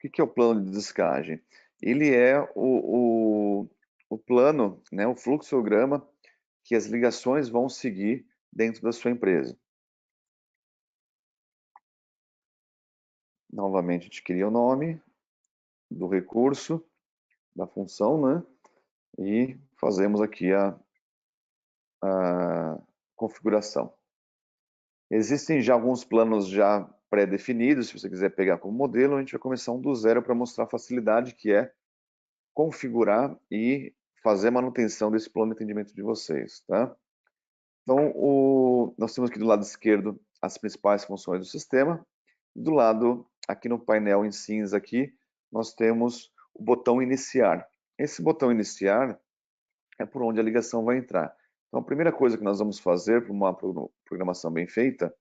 B: O que é o plano de descagem? Ele é o plano, né, o fluxograma que as ligações vão seguir dentro da sua empresa. Novamente, a gente cria o nome do recurso, da função, né? E fazemos aqui a configuração. Existem já alguns planos já pré-definidos, se você quiser pegar como modelo, a gente vai começar um do zero para mostrar a facilidade que é configurar e fazer a manutenção desse plano de atendimento de vocês, tá? Então, nós temos aqui do lado esquerdo as principais funções do sistema. Do lado, aqui no painel em cinza aqui, nós temos o botão iniciar. Esse botão iniciar é por onde a ligação vai entrar. Então, a primeira coisa que nós vamos fazer para uma programação bem feita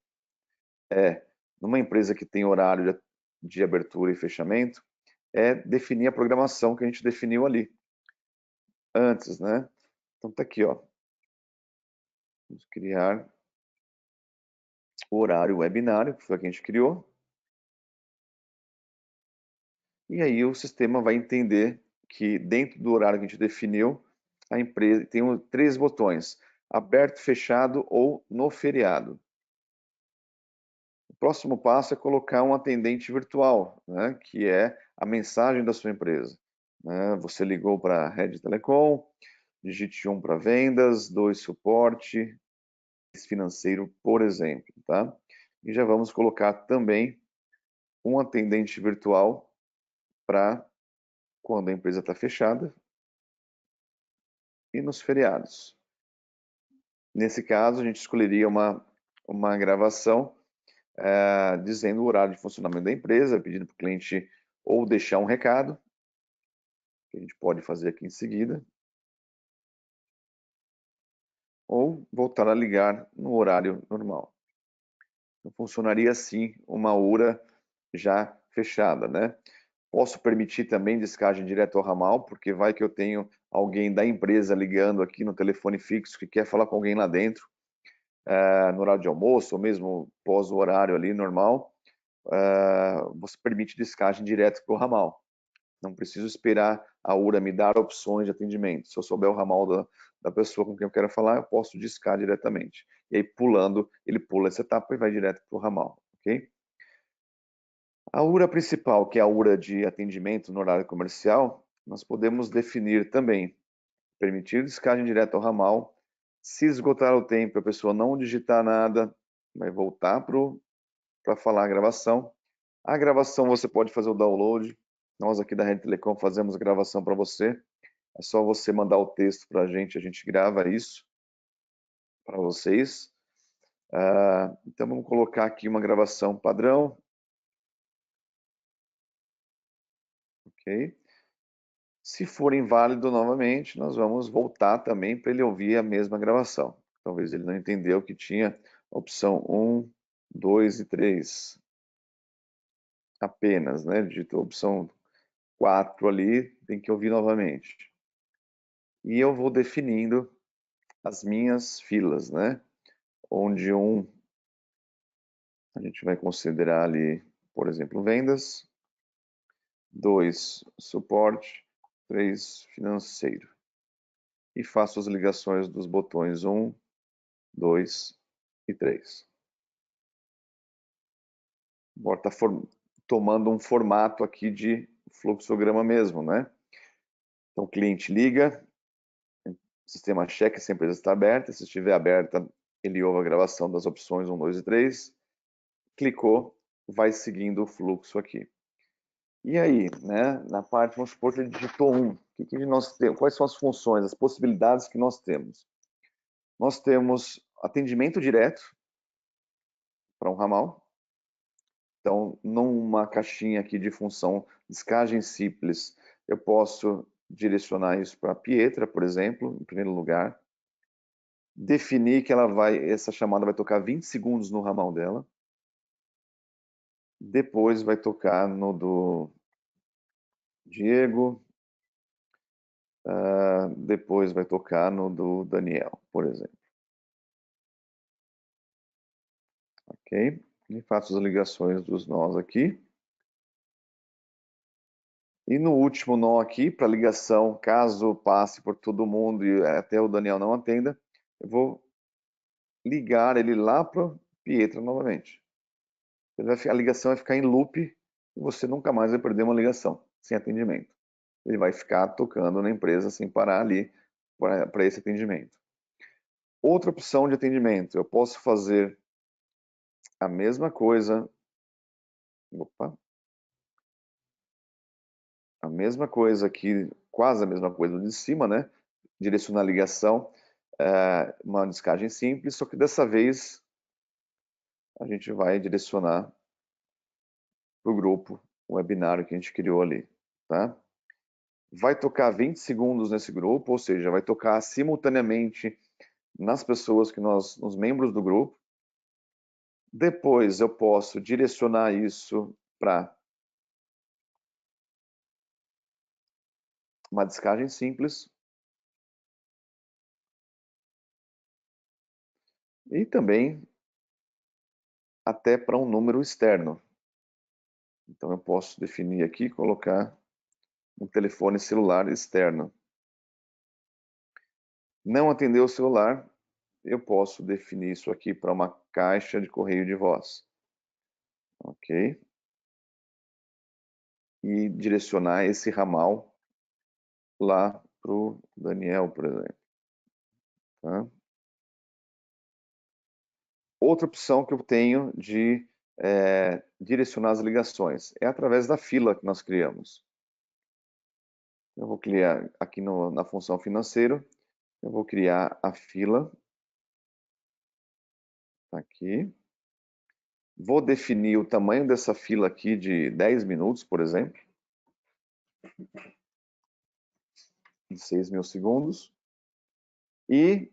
B: é, numa empresa que tem horário de abertura e fechamento, é definir a programação que a gente definiu ali antes, né? Então, tá aqui, ó. Vamos criar o horário webinário, que foi o que a gente criou. E aí o sistema vai entender que dentro do horário que a gente definiu, a empresa tem 3 botões, aberto, fechado ou no feriado. O próximo passo é colocar um atendente virtual, né, que é a mensagem da sua empresa. Né? Você ligou para a Rede Telecom, digite 1 para vendas, 2 suporte, financeiro, por exemplo. Tá? E já vamos colocar também um atendente virtual para quando a empresa está fechada e nos feriados. Nesse caso, a gente escolheria uma gravação dizendo o horário de funcionamento da empresa, pedindo para o cliente ou deixar um recado, que a gente pode fazer aqui em seguida, ou voltar a ligar no horário normal. Então, funcionaria assim uma URA já fechada, né? Posso permitir também descagem direto ao ramal, porque vai que eu tenho alguém da empresa ligando aqui no telefone fixo que quer falar com alguém lá dentro, no horário de almoço, ou mesmo pós o horário ali normal, você permite descagem direto para o ramal. Não preciso esperar a URA me dar opções de atendimento. Se eu souber o ramal da pessoa com quem eu quero falar, eu posso discar diretamente. E aí, pulando, ele pula essa etapa e vai direto para o ramal, ok? A URA principal, que é a URA de atendimento no horário comercial, nós podemos definir também, permitir descagem direto ao ramal. Se esgotar o tempo, a pessoa não digitar nada, vai voltar para falar a gravação. A gravação você pode fazer o download. Nós aqui da Rede Telecom fazemos a gravação para você. É só você mandar o texto para a gente grava isso para vocês. Então vamos colocar aqui uma gravação padrão. Ok? Se for inválido novamente, nós vamos voltar também para ele ouvir a mesma gravação. Talvez ele não entendeu que tinha opção 1, 2 e 3 apenas, né? Digitou opção 4 ali, tem que ouvir novamente. E eu vou definindo as minhas filas, né? Onde a gente vai considerar ali, por exemplo, vendas, 2, suporte, 3, financeiro. E faço as ligações dos botões 1, 2 e 3. Agora está tomando um formato aqui de fluxograma mesmo, né? Então o cliente liga, sistema cheque se a empresa está aberta. Se estiver aberta, ele ouve a gravação das opções 1, 2 e 3. Clicou, vai seguindo o fluxo aqui. E aí, né, na parte, vamos supor que ele digitou 1. O que nós temos? Quais são as funções, as possibilidades que nós temos? Nós temos atendimento direto para um ramal. Então, numa caixinha aqui de função descagem simples, eu posso direcionar isso para a Pietra, por exemplo, em primeiro lugar. Definir que essa chamada vai tocar 20 segundos no ramal dela. Depois vai tocar no do Diego. Depois vai tocar no do Daniel, por exemplo. Ok? E faço as ligações dos nós aqui. E no último nó aqui, para ligação, caso passe por todo mundo e até o Daniel não atenda, eu vou ligar ele lá para o Pietra novamente. A ligação vai ficar em loop e você nunca mais vai perder uma ligação sem atendimento. Ele vai ficar tocando na empresa sem parar ali para esse atendimento. Outra opção de atendimento, eu posso fazer a mesma coisa. Opa! A mesma coisa aqui, quase a mesma coisa de cima, né? Direcionar a ligação, uma descagem simples, só que dessa vez a gente vai direcionar para o grupo, o webinário que a gente criou ali, tá? Vai tocar 20 segundos nesse grupo, ou seja, vai tocar simultaneamente nas pessoas nos membros do grupo. Depois eu posso direcionar isso para uma descagem simples. E também até para um número externo. Então eu posso definir aqui, colocar um telefone celular externo. Não atendeu o celular, eu posso definir isso aqui para uma caixa de correio de voz. Ok? E direcionar esse ramal lá para o Daniel, por exemplo. Tá? Outra opção que eu tenho de direcionar as ligações é através da fila que nós criamos. Eu vou criar aqui na função financeiro, eu vou criar a fila. Aqui. Vou definir o tamanho dessa fila aqui de 10 minutos, por exemplo. De 6.000 segundos. E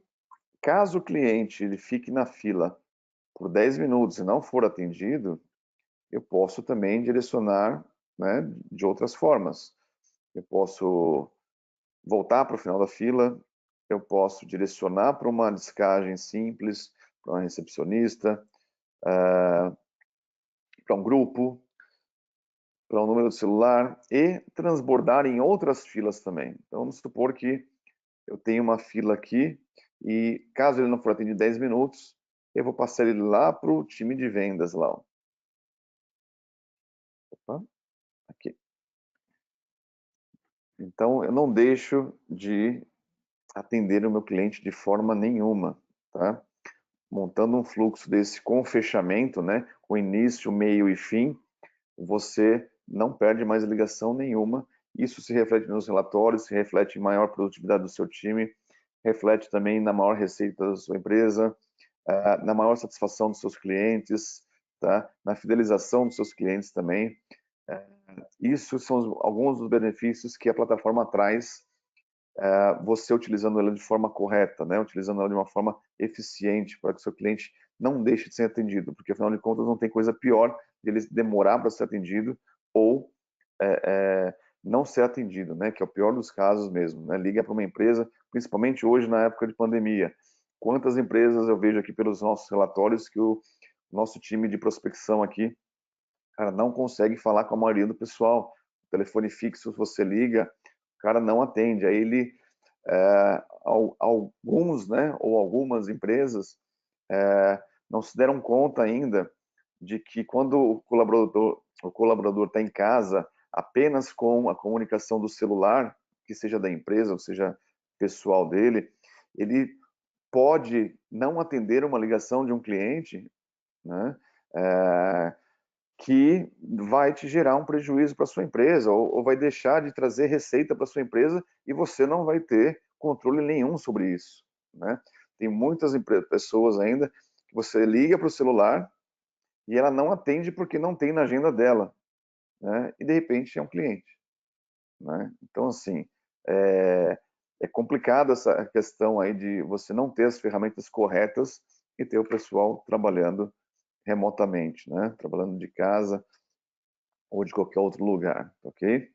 B: caso o cliente ele fique na fila por 10 minutos e não for atendido, eu posso também direcionar, né, de outras formas. Eu posso voltar para o final da fila, eu posso direcionar para uma descagem simples, para uma recepcionista, para um grupo, para um número de celular e transbordar em outras filas também. Então, vamos supor que eu tenho uma fila aqui e caso ele não for atendido em 10 minutos, eu vou passar ele lá para o time de vendas lá. Opa, aqui. Então, eu não deixo de atender o meu cliente de forma nenhuma, tá? Montando um fluxo desse com fechamento, né? Com início, meio e fim, você não perde mais ligação nenhuma. Isso se reflete nos relatórios, se reflete em maior produtividade do seu time, reflete também na maior receita da sua empresa, na maior satisfação dos seus clientes, tá? Na fidelização dos seus clientes também. Isso são alguns dos benefícios que a plataforma traz, você utilizando ela de forma correta, né? Utilizando ela de uma forma eficiente para que o seu cliente não deixe de ser atendido, porque afinal de contas não tem coisa pior de ele demorar para ser atendido ou não ser atendido, né? Que é o pior dos casos mesmo, né? Liga para uma empresa, principalmente hoje na época de pandemia. Quantas empresas eu vejo aqui pelos nossos relatórios que o nosso time de prospecção aqui, cara, não consegue falar com a maioria do pessoal. O telefone fixo, você liga, o cara não atende. Aí ele, alguns, né, ou algumas empresas não se deram conta ainda de que quando o colaborador está em casa apenas com a comunicação do celular, que seja da empresa ou seja pessoal dele, ele pode não atender uma ligação de um cliente, né, que vai te gerar um prejuízo para sua empresa ou vai deixar de trazer receita para sua empresa e você não vai ter controle nenhum sobre isso, né? Tem muitas pessoas ainda que você liga para o celular e ela não atende porque não tem na agenda dela, né? E de repente é um cliente, né? Então assim, é complicado essa questão aí de você não ter as ferramentas corretas e ter o pessoal trabalhando remotamente, né? Trabalhando de casa ou de qualquer outro lugar, ok?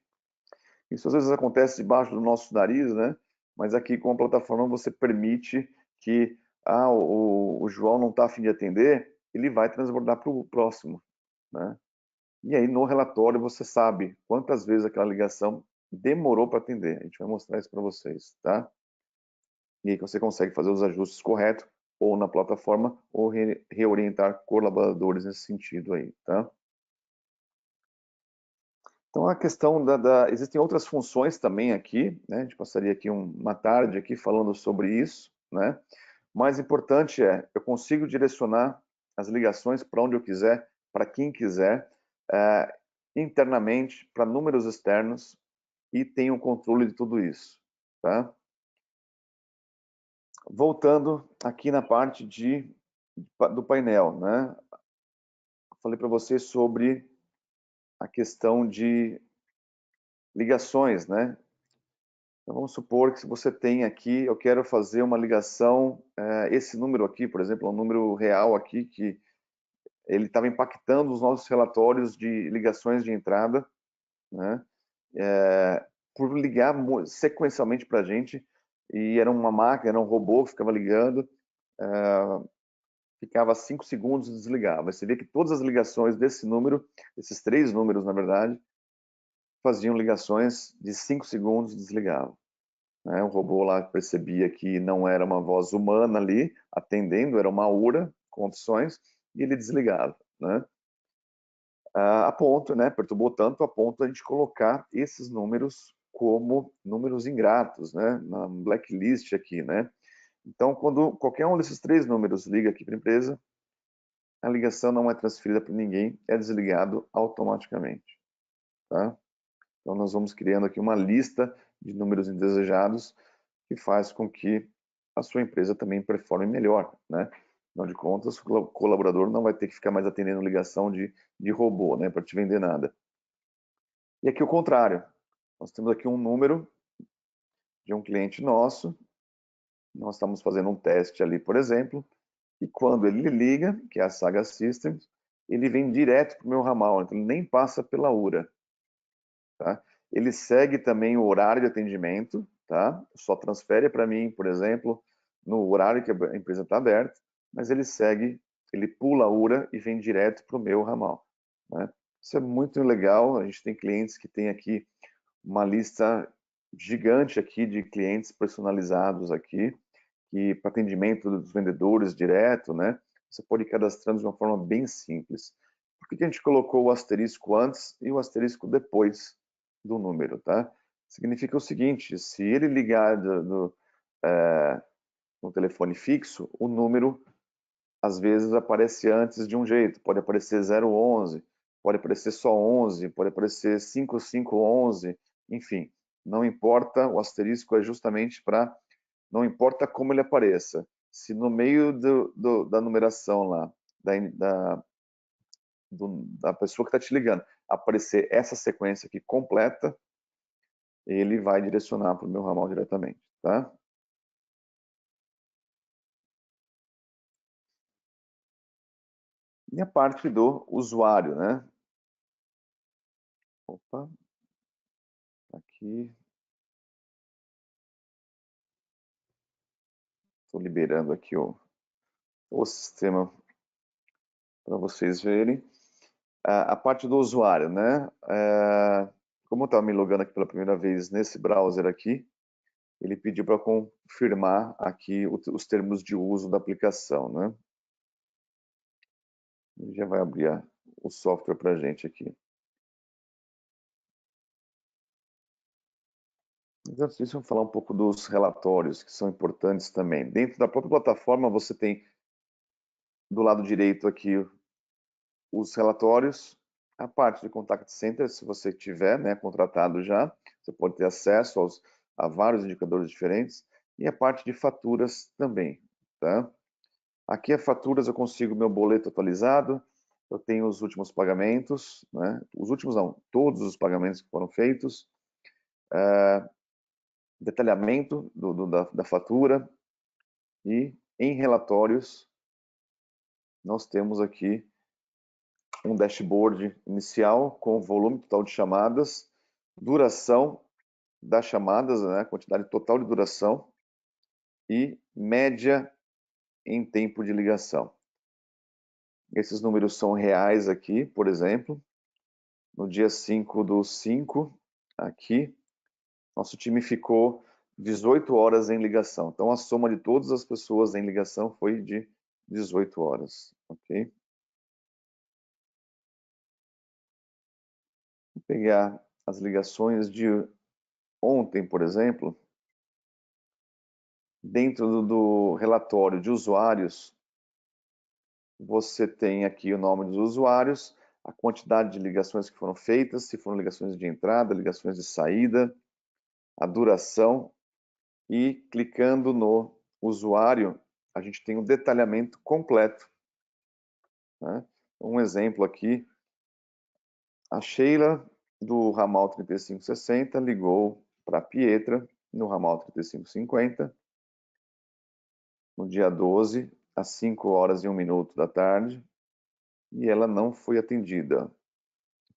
B: Isso às vezes acontece debaixo do nosso nariz, né? Mas aqui com a plataforma você permite que o João não está a fim de atender, ele vai transbordar para o próximo, né? E aí no relatório você sabe quantas vezes aquela ligação demorou para atender. A gente vai mostrar isso para vocês, tá? E aí você consegue fazer os ajustes corretos ou na plataforma ou reorientar colaboradores nesse sentido aí, tá? Então a questão existem outras funções também aqui, né? A gente passaria aqui uma tarde aqui falando sobre isso, né? O mais importante é, eu consigo direcionar as ligações para onde eu quiser, para quem quiser, internamente, para números externos e tenho controle de tudo isso, tá? Voltando aqui na parte do painel, né? Falei para você sobre a questão de ligações, né? Então, vamos supor que se você tem aqui, eu quero fazer uma ligação, esse número aqui, por exemplo, é um número real aqui, que ele estava impactando os nossos relatórios de ligações de entrada, né? Por ligar sequencialmente para a gente, e era uma máquina, era um robô que ficava ligando, ficava 5 segundos e desligava. Você vê que todas as ligações desse número, esses 3 números, na verdade, faziam ligações de 5 segundos e desligavam. O robô lá percebia que não era uma voz humana ali, atendendo, era uma URA, condições, e ele desligava, né? A ponto, né, perturbou tanto a ponto de a gente colocar esses números como números ingratos, né, na blacklist aqui, né? Então, quando qualquer um desses 3 números liga aqui para a empresa, a ligação não é transferida para ninguém, é desligado automaticamente, tá? Então, nós vamos criando aqui uma lista de números indesejados que faz com que a sua empresa também performe melhor, né? Afinal de contas, o colaborador não vai ter que ficar mais atendendo ligação de robô, né, para te vender nada. E aqui o contrário, nós temos aqui um número de um cliente nosso, nós estamos fazendo um teste ali, por exemplo, e quando ele liga, que é a Saga Systems, ele vem direto para o meu ramal, então ele nem passa pela URA, tá? Ele segue também o horário de atendimento, tá? Só transfere para mim, por exemplo, no horário que a empresa está aberta, mas ele segue, ele pula a URA e vem direto para o meu ramal, né? Isso é muito legal, a gente tem clientes que tem aqui uma lista gigante aqui de clientes personalizados aqui, que para atendimento dos vendedores direto, né? Você pode ir cadastrando de uma forma bem simples. Por que a gente colocou o asterisco antes e o asterisco depois do número, tá? Significa o seguinte, se ele ligar no telefone fixo, o número às vezes aparece antes de um jeito, pode aparecer 011, pode aparecer só 11, pode aparecer 5511, enfim, não importa, o asterisco é justamente para, não importa como ele apareça, se no meio da numeração lá, da pessoa que está te ligando, aparecer essa sequência aqui completa, ele vai direcionar para o meu ramal diretamente, tá? E a parte do usuário, né? Opa, aqui. Estou liberando aqui o sistema para vocês verem. A parte do usuário, né? Como eu estava me logando aqui pela primeira vez nesse browser aqui, ele pediu para confirmar aqui os termos de uso da aplicação, né? Ele já vai abrir o software para a gente aqui. Mas antes disso, vamos falar um pouco dos relatórios, que são importantes também. Dentro da própria plataforma, você tem do lado direito aqui os relatórios, a parte de contact center, se você tiver, né, contratado já, você pode ter acesso a vários indicadores diferentes, e a parte de faturas também, tá? Aqui, as faturas, eu consigo meu boleto atualizado, eu tenho os últimos pagamentos, né? Os últimos não, todos os pagamentos que foram feitos, detalhamento da fatura, e em relatórios, nós temos aqui um dashboard inicial com volume total de chamadas, duração das chamadas, né? Quantidade total de duração e média em tempo de ligação. Esses números são reais aqui, por exemplo, no dia 5/5, aqui, nosso time ficou 18 horas em ligação. Então, a soma de todas as pessoas em ligação foi de 18 horas, ok? Vou pegar as ligações de ontem, por exemplo, dentro do relatório de usuários, você tem aqui o nome dos usuários, a quantidade de ligações que foram feitas, se foram ligações de entrada, ligações de saída, a duração, e clicando no usuário, a gente tem um detalhamento completo, né? Um exemplo aqui, a Sheila, do ramal 3560, ligou para a Pietra, no ramal 3550, no dia 12, às 5 horas e 1 minuto da tarde, e ela não foi atendida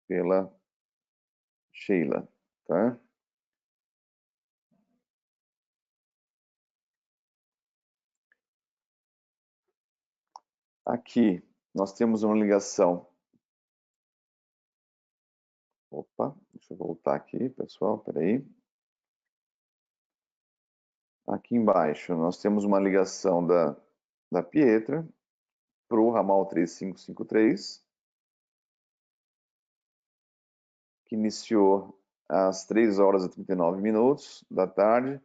B: pela Sheila, tá? Aqui, nós temos uma ligação. Opa, deixa eu voltar aqui, pessoal, peraí. Aqui embaixo, nós temos uma ligação da Pietra para o ramal 3553, que iniciou às 3 horas e 39 minutos da tarde,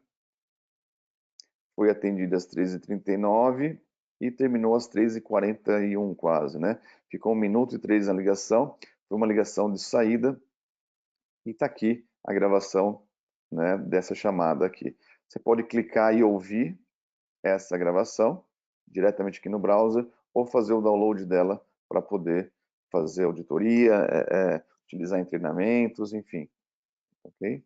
B: foi atendida às 13h39 e terminou às 13h41 quase, né? Ficou 1 minuto e 3 na ligação, foi uma ligação de saída, e está aqui a gravação, né, dessa chamada aqui. Você pode clicar e ouvir essa gravação diretamente aqui no browser ou fazer o download dela para poder fazer auditoria, utilizar em treinamentos, enfim, ok?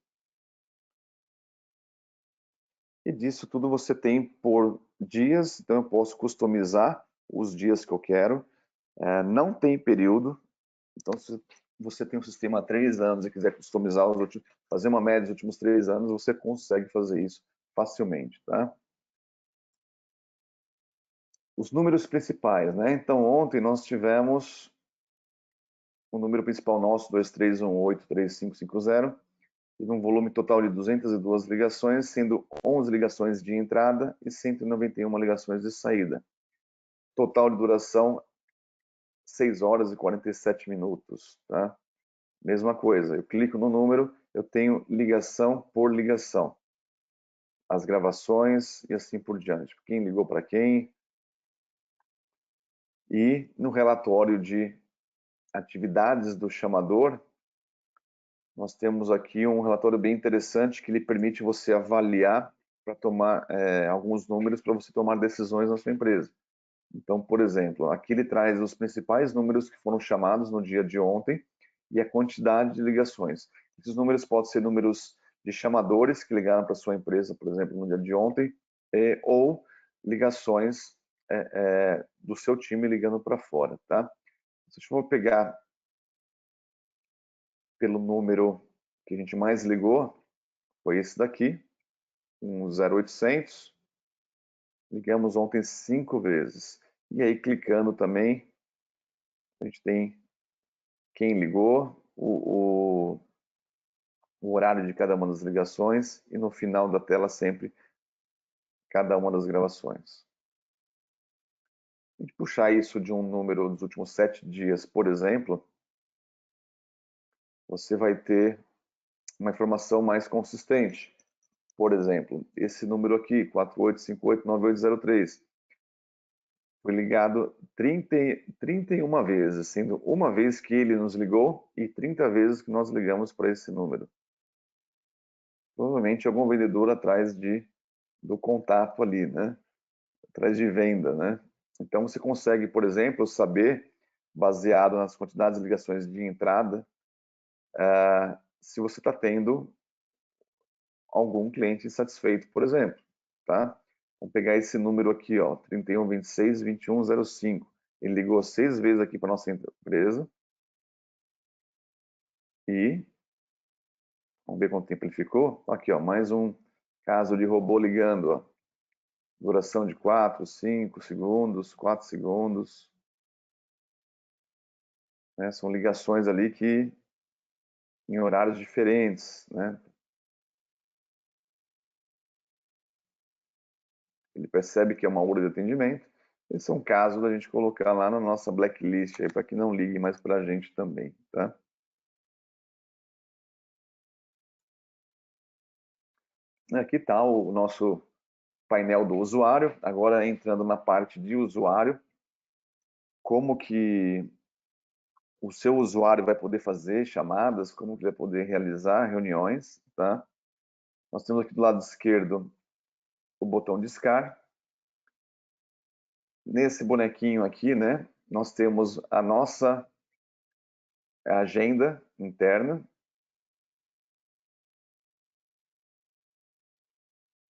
B: E disso tudo você tem por dias, então eu posso customizar os dias que eu quero, não tem período, então se você tem um sistema há 3 anos e quiser customizar os últimos, fazer uma média dos últimos 3 anos, você consegue fazer isso facilmente, tá? Os números principais, né? Então ontem nós tivemos o número principal nosso, 23183550, teve um volume total de 202 ligações, sendo 11 ligações de entrada e 191 ligações de saída. Total de duração, 6 horas e 47 minutos, tá? Mesma coisa, eu clico no número, eu tenho ligação por ligação. As gravações e assim por diante. Quem ligou para quem. E no relatório de atividades do chamador, nós temos aqui um relatório bem interessante que lhe permite você avaliar para tomar alguns números para você tomar decisões na sua empresa. Então, por exemplo, aqui ele traz os principais números que foram chamados no dia de ontem e a quantidade de ligações. Esses números podem ser números de chamadores que ligaram para sua empresa, por exemplo, no dia de ontem, ou ligações do seu time ligando para fora, tá? Se eu for pegar pelo número que a gente mais ligou, foi esse daqui, um 0800. Ligamos ontem 5 vezes. E aí, clicando também, a gente tem quem ligou, o horário de cada uma das ligações e no final da tela sempre cada uma das gravações. Se a gente puxar isso de um número dos últimos 7 dias, por exemplo, você vai ter uma informação mais consistente. Por exemplo, esse número aqui, 48589803, foi ligado 31 vezes, sendo uma vez que ele nos ligou e 30 vezes que nós ligamos para esse número. Provavelmente algum vendedor atrás do contato ali, né? Atrás de venda, né? Então você consegue, por exemplo, saber, baseado nas quantidades de ligações de entrada, se você está tendo algum cliente insatisfeito, por exemplo, tá? Vamos pegar esse número aqui, ó, 31262105. Ele ligou 6 vezes aqui para nossa empresa e vamos ver quanto tempo ele ficou. Aqui, ó, mais um caso de robô ligando, ó. Duração de 4, 5 segundos, 4 segundos. Né? São ligações ali que em horários diferentes, né? Ele percebe que é uma hora de atendimento. Esse é um caso da gente colocar lá na nossa blacklist para que não ligue mais para a gente também, tá? Aqui está o nosso painel do usuário. Agora entrando na parte de usuário, como que o seu usuário vai poder fazer chamadas, como que vai poder realizar reuniões, tá? Nós temos aqui do lado esquerdo o botão discar. Nesse bonequinho aqui, né, nós temos a nossa agenda interna.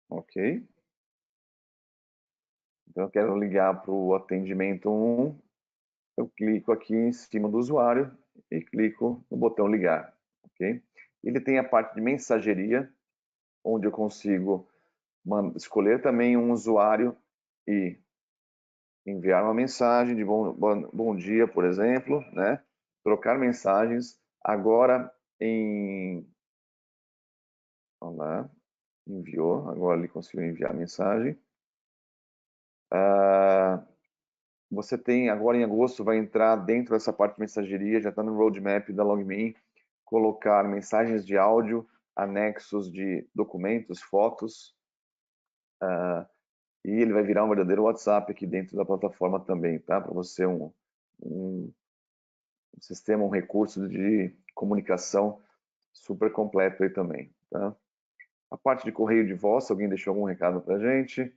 B: Ok. Então eu quero ligar para o atendimento 1, eu clico aqui em cima do usuário e clico no botão ligar, ok? Ele tem a parte de mensageria, onde eu consigo escolher também um usuário e enviar uma mensagem de bom dia, por exemplo, né? Trocar mensagens. Agora em... Vamos lá, enviou, agora ele conseguiu enviar a mensagem. Você tem, agora em agosto, vai entrar dentro dessa parte de mensageria, já está no roadmap da LogMeIn, colocar mensagens de áudio, anexos de documentos, fotos, e ele vai virar um verdadeiro WhatsApp aqui dentro da plataforma também, tá? Para você um sistema, um recurso de comunicação super completo aí também, tá? A parte de correio de voz, se alguém deixou algum recado para a gente.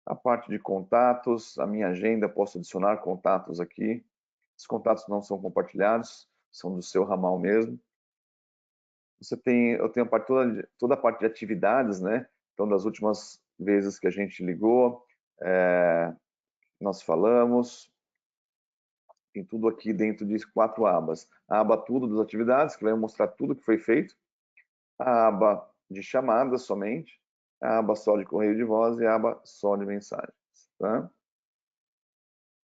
B: A parte de contatos, a minha agenda, posso adicionar contatos aqui. Os contatos não são compartilhados, são do seu ramal mesmo. Eu tenho toda a parte de atividades, né? Então, das últimas vezes que a gente ligou, nós falamos, tem tudo aqui dentro de 4 abas. A aba tudo das atividades, que vai mostrar tudo que foi feito. A aba de chamadas somente. A aba só de correio de voz e a aba só de mensagens, tá?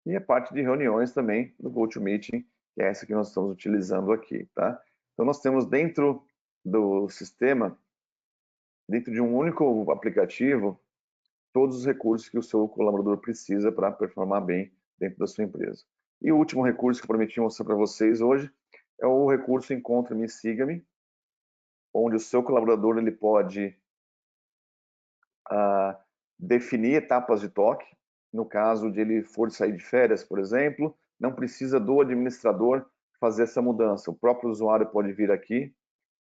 B: E a parte de reuniões também do GoToMeeting, que é essa que nós estamos utilizando aqui, tá? Então nós temos dentro do sistema, dentro de um único aplicativo, todos os recursos que o seu colaborador precisa para performar bem dentro da sua empresa. E o último recurso que eu prometi mostrar para vocês hoje é o recurso Encontre-me e Siga-me, onde o seu colaborador ele pode definir etapas de toque. No caso de ele for sair de férias, por exemplo, não precisa do administrador fazer essa mudança. O próprio usuário pode vir aqui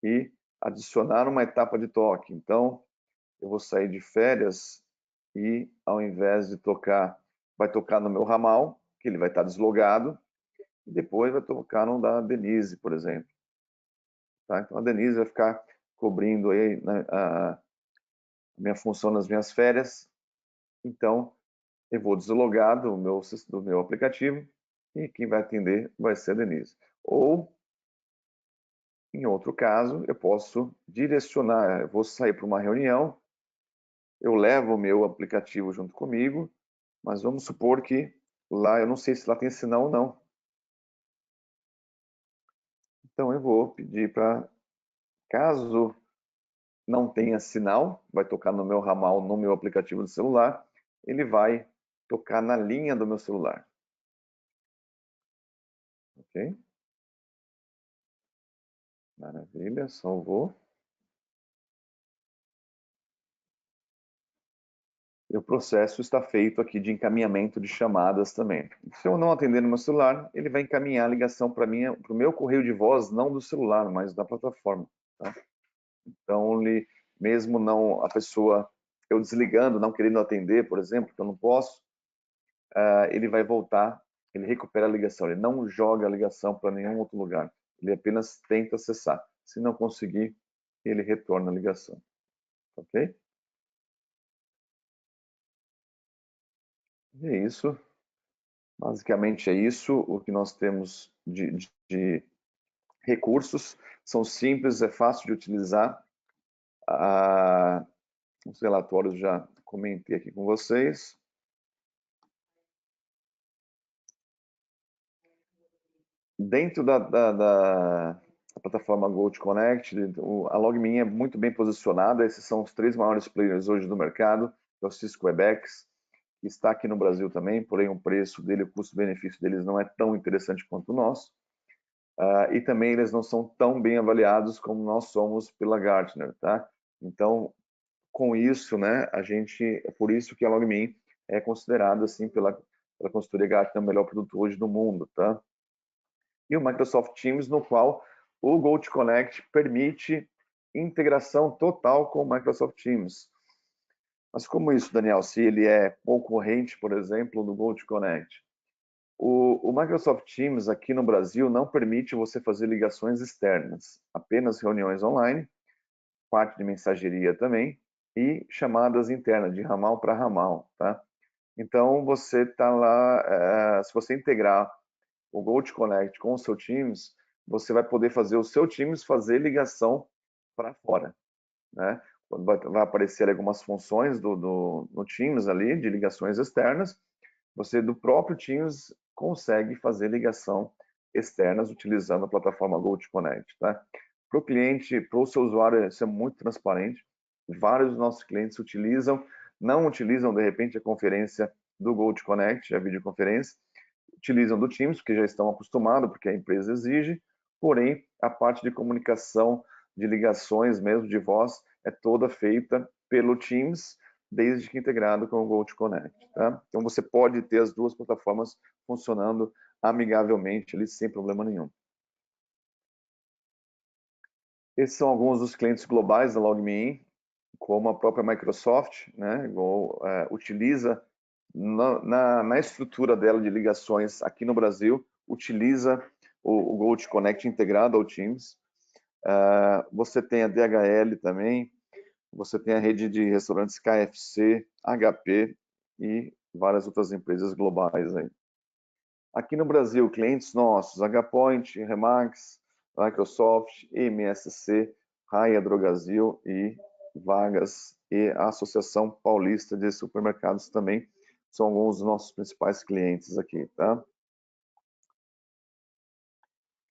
B: e adicionar uma etapa de toque. Então, eu vou sair de férias e, ao invés de tocar, vai tocar no meu ramal, que ele vai estar deslogado, e depois vai tocar no da Denise, por exemplo. Tá? Então, a Denise vai ficar cobrindo aí, né, a minha função nas minhas férias. Então, eu vou deslogar do meu aplicativo e quem vai atender vai ser a Denise. Ou, em outro caso, eu posso direcionar, eu vou sair para uma reunião, eu levo o meu aplicativo junto comigo, mas vamos supor que lá, eu não sei se lá tem sinal ou não. Então eu vou pedir para, caso não tenha sinal, vai tocar no meu ramal, no meu aplicativo do celular, ele vai tocar na linha do meu celular. Ok? Maravilha, salvou. E o processo está feito aqui de encaminhamento de chamadas também. Se eu não atender no meu celular, ele vai encaminhar a ligação para o meu correio de voz, não do celular, mas da plataforma. Tá? Então, mesmo não a pessoa, eu desligando, não querendo atender, por exemplo, que eu não posso, ele vai voltar, ele recupera a ligação, ele não joga a ligação para nenhum outro lugar, ele apenas tenta acessar. Se não conseguir, ele retorna a ligação. Ok? E é isso. Basicamente é isso o que nós temos de recursos. São simples, é fácil de utilizar. Os relatórios já comentei aqui com vocês. Dentro da plataforma GoToConnect, a LogMeIn é muito bem posicionada. Esses são os 3 maiores players hoje do mercado, que é o Cisco Webex, que está aqui no Brasil também, porém o preço dele, o custo-benefício deles não é tão interessante quanto o nosso. E também eles não são tão bem avaliados como nós somos pela Gartner, tá? Então, com isso, né, é por isso que a LogMeIn é considerada assim pela consultoria Gartner o melhor produto hoje do mundo, tá? E o Microsoft Teams, no qual o GoToConnect permite integração total com o Microsoft Teams. Mas como isso, Daniel, se ele é concorrente, por exemplo, do GoToConnect? O Microsoft Teams aqui no Brasil não permite você fazer ligações externas, apenas reuniões online, parte de mensageria também, e chamadas internas, de ramal para ramal, tá? Então, você está lá, se você integrar o GoToConnect com o seu Teams, você vai poder fazer o seu Teams fazer ligação para fora, né? Vai aparecer algumas funções no Teams ali, de ligações externas, você do próprio Teams consegue fazer ligação externas utilizando a plataforma GoToConnect, tá? Para o cliente, para o seu usuário, isso é muito transparente. Vários dos nossos clientes não utilizam de repente a conferência do GoToConnect, a videoconferência, utilizam do Teams, porque já estão acostumados, porque a empresa exige, porém, a parte de comunicação, de ligações mesmo, de voz, é toda feita pelo Teams, desde que integrado com o GoToConnect. Tá? Então, você pode ter as duas plataformas funcionando amigavelmente, ali, sem problema nenhum. Esses são alguns dos clientes globais da LogMeIn, como a própria Microsoft, né, utiliza na estrutura dela de ligações aqui no Brasil, utiliza o GoToConnect integrado ao Teams. Você tem a DHL também, você tem a rede de restaurantes KFC, HP e várias outras empresas globais aí. Aqui no Brasil, clientes nossos, HPoint, Remax, Microsoft, MSC, Raia Drogasil e Vagas e a Associação Paulista de Supermercados também são alguns dos nossos principais clientes aqui, tá?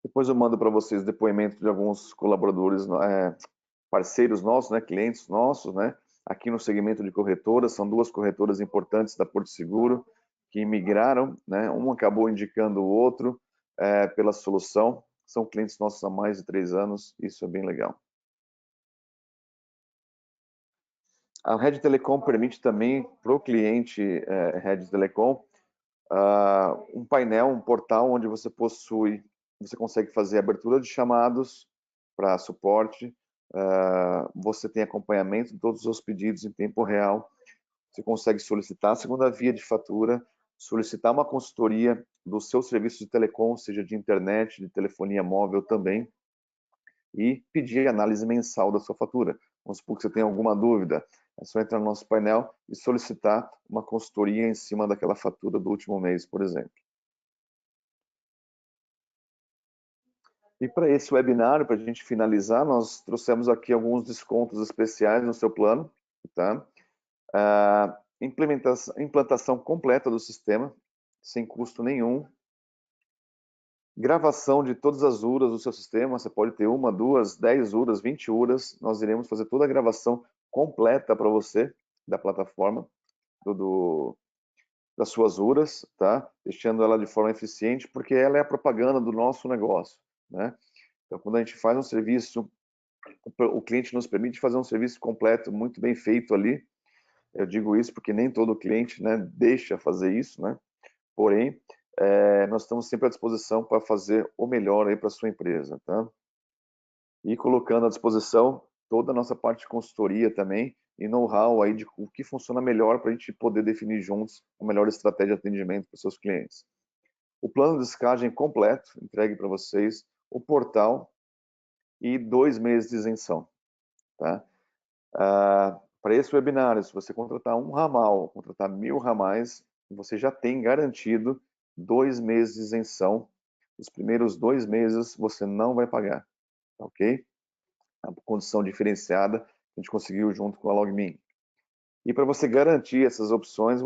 B: Depois eu mando para vocês depoimento de alguns colaboradores, parceiros nossos, né, clientes nossos, né, aqui no segmento de corretoras, são 2 corretoras importantes da Porto Seguro, que migraram, né, um acabou indicando o outro pela solução, são clientes nossos há mais de 3 anos, isso é bem legal. A Rede Telecom permite também para o cliente Rede Telecom um painel, um portal onde você consegue fazer abertura de chamados para suporte, você tem acompanhamento de todos os seus pedidos em tempo real, você consegue solicitar a segunda via de fatura, solicitar uma consultoria do seu serviço de telecom, seja de internet, de telefonia móvel também, e pedir análise mensal da sua fatura. Vamos supor que você tem alguma dúvida, é só entrar no nosso painel e solicitar uma consultoria em cima daquela fatura do último mês, por exemplo. E para esse webinário, para a gente finalizar, nós trouxemos aqui alguns descontos especiais no seu plano, tá? Implantação completa do sistema, sem custo nenhum. Gravação de todas as URAs do seu sistema, você pode ter 1, 2, 10 URAs, 20 URAs, nós iremos fazer toda a gravação completa para você, da plataforma, das suas URAs, tá? Deixando ela de forma eficiente, porque ela é a propaganda do nosso negócio, né? Então, quando a gente faz um serviço, o cliente nos permite fazer um serviço completo, muito bem feito ali, Eu digo isso porque nem todo cliente, né, deixa fazer isso, né? Porém, nós estamos sempre à disposição para fazer o melhor aí para sua empresa, tá? E colocando à disposição toda a nossa parte de consultoria também e know-how aí de o que funciona melhor para a gente poder definir juntos a melhor estratégia de atendimento para os seus clientes. O plano de descagem completo, entregue para vocês, o portal e 2 meses de isenção, tá? Para esse webinário, se você contratar um ramal, contratar 1000 ramais, você já tem garantido 2 meses de isenção. Os primeiros 2 meses você não vai pagar, ok? A condição diferenciada que a gente conseguiu junto com a LogMeIn. E para você garantir essas opções,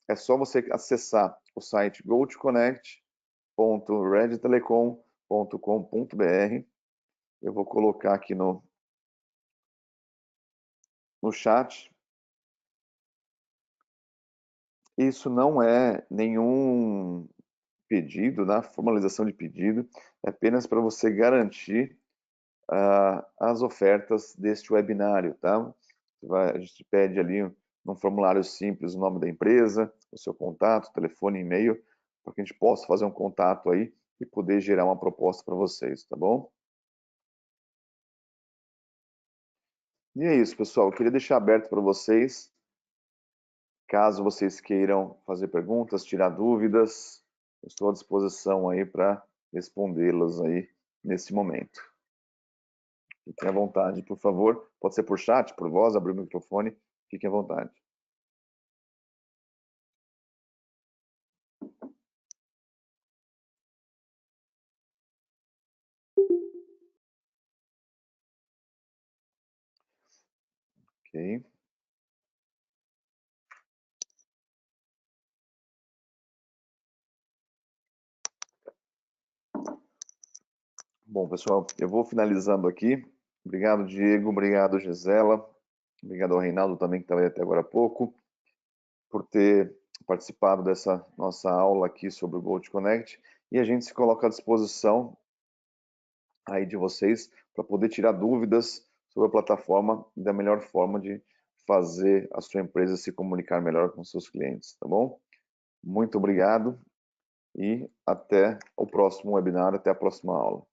B: é só você acessar o site goldconnect.redtelecom.com.br. Eu vou colocar aqui no chat. Isso não é nenhum pedido, né? Formalização de pedido, é apenas para você garantir as ofertas deste webinário, tá? A gente pede ali num formulário simples o nome da empresa, o seu contato, telefone, e-mail, para que a gente possa fazer um contato aí e poder gerar uma proposta para vocês, tá bom? E é isso, pessoal. Eu queria deixar aberto para vocês, caso vocês queiram fazer perguntas, tirar dúvidas, eu estou à disposição aí para respondê-las aí nesse momento. Fiquem à vontade, por favor. Pode ser por chat, por voz, abrir o microfone. Fiquem à vontade. Ok. Bom, pessoal, eu vou finalizando aqui. Obrigado, Diego. Obrigado, Gisela. Obrigado ao Reinaldo também, que estava aí até agora há pouco, por ter participado dessa nossa aula aqui sobre o Gold Connect. E a gente se coloca à disposição aí de vocês para poder tirar dúvidas sobre a plataforma e da melhor forma de fazer a sua empresa se comunicar melhor com seus clientes, tá bom? Muito obrigado e até o próximo webinar, até a próxima aula.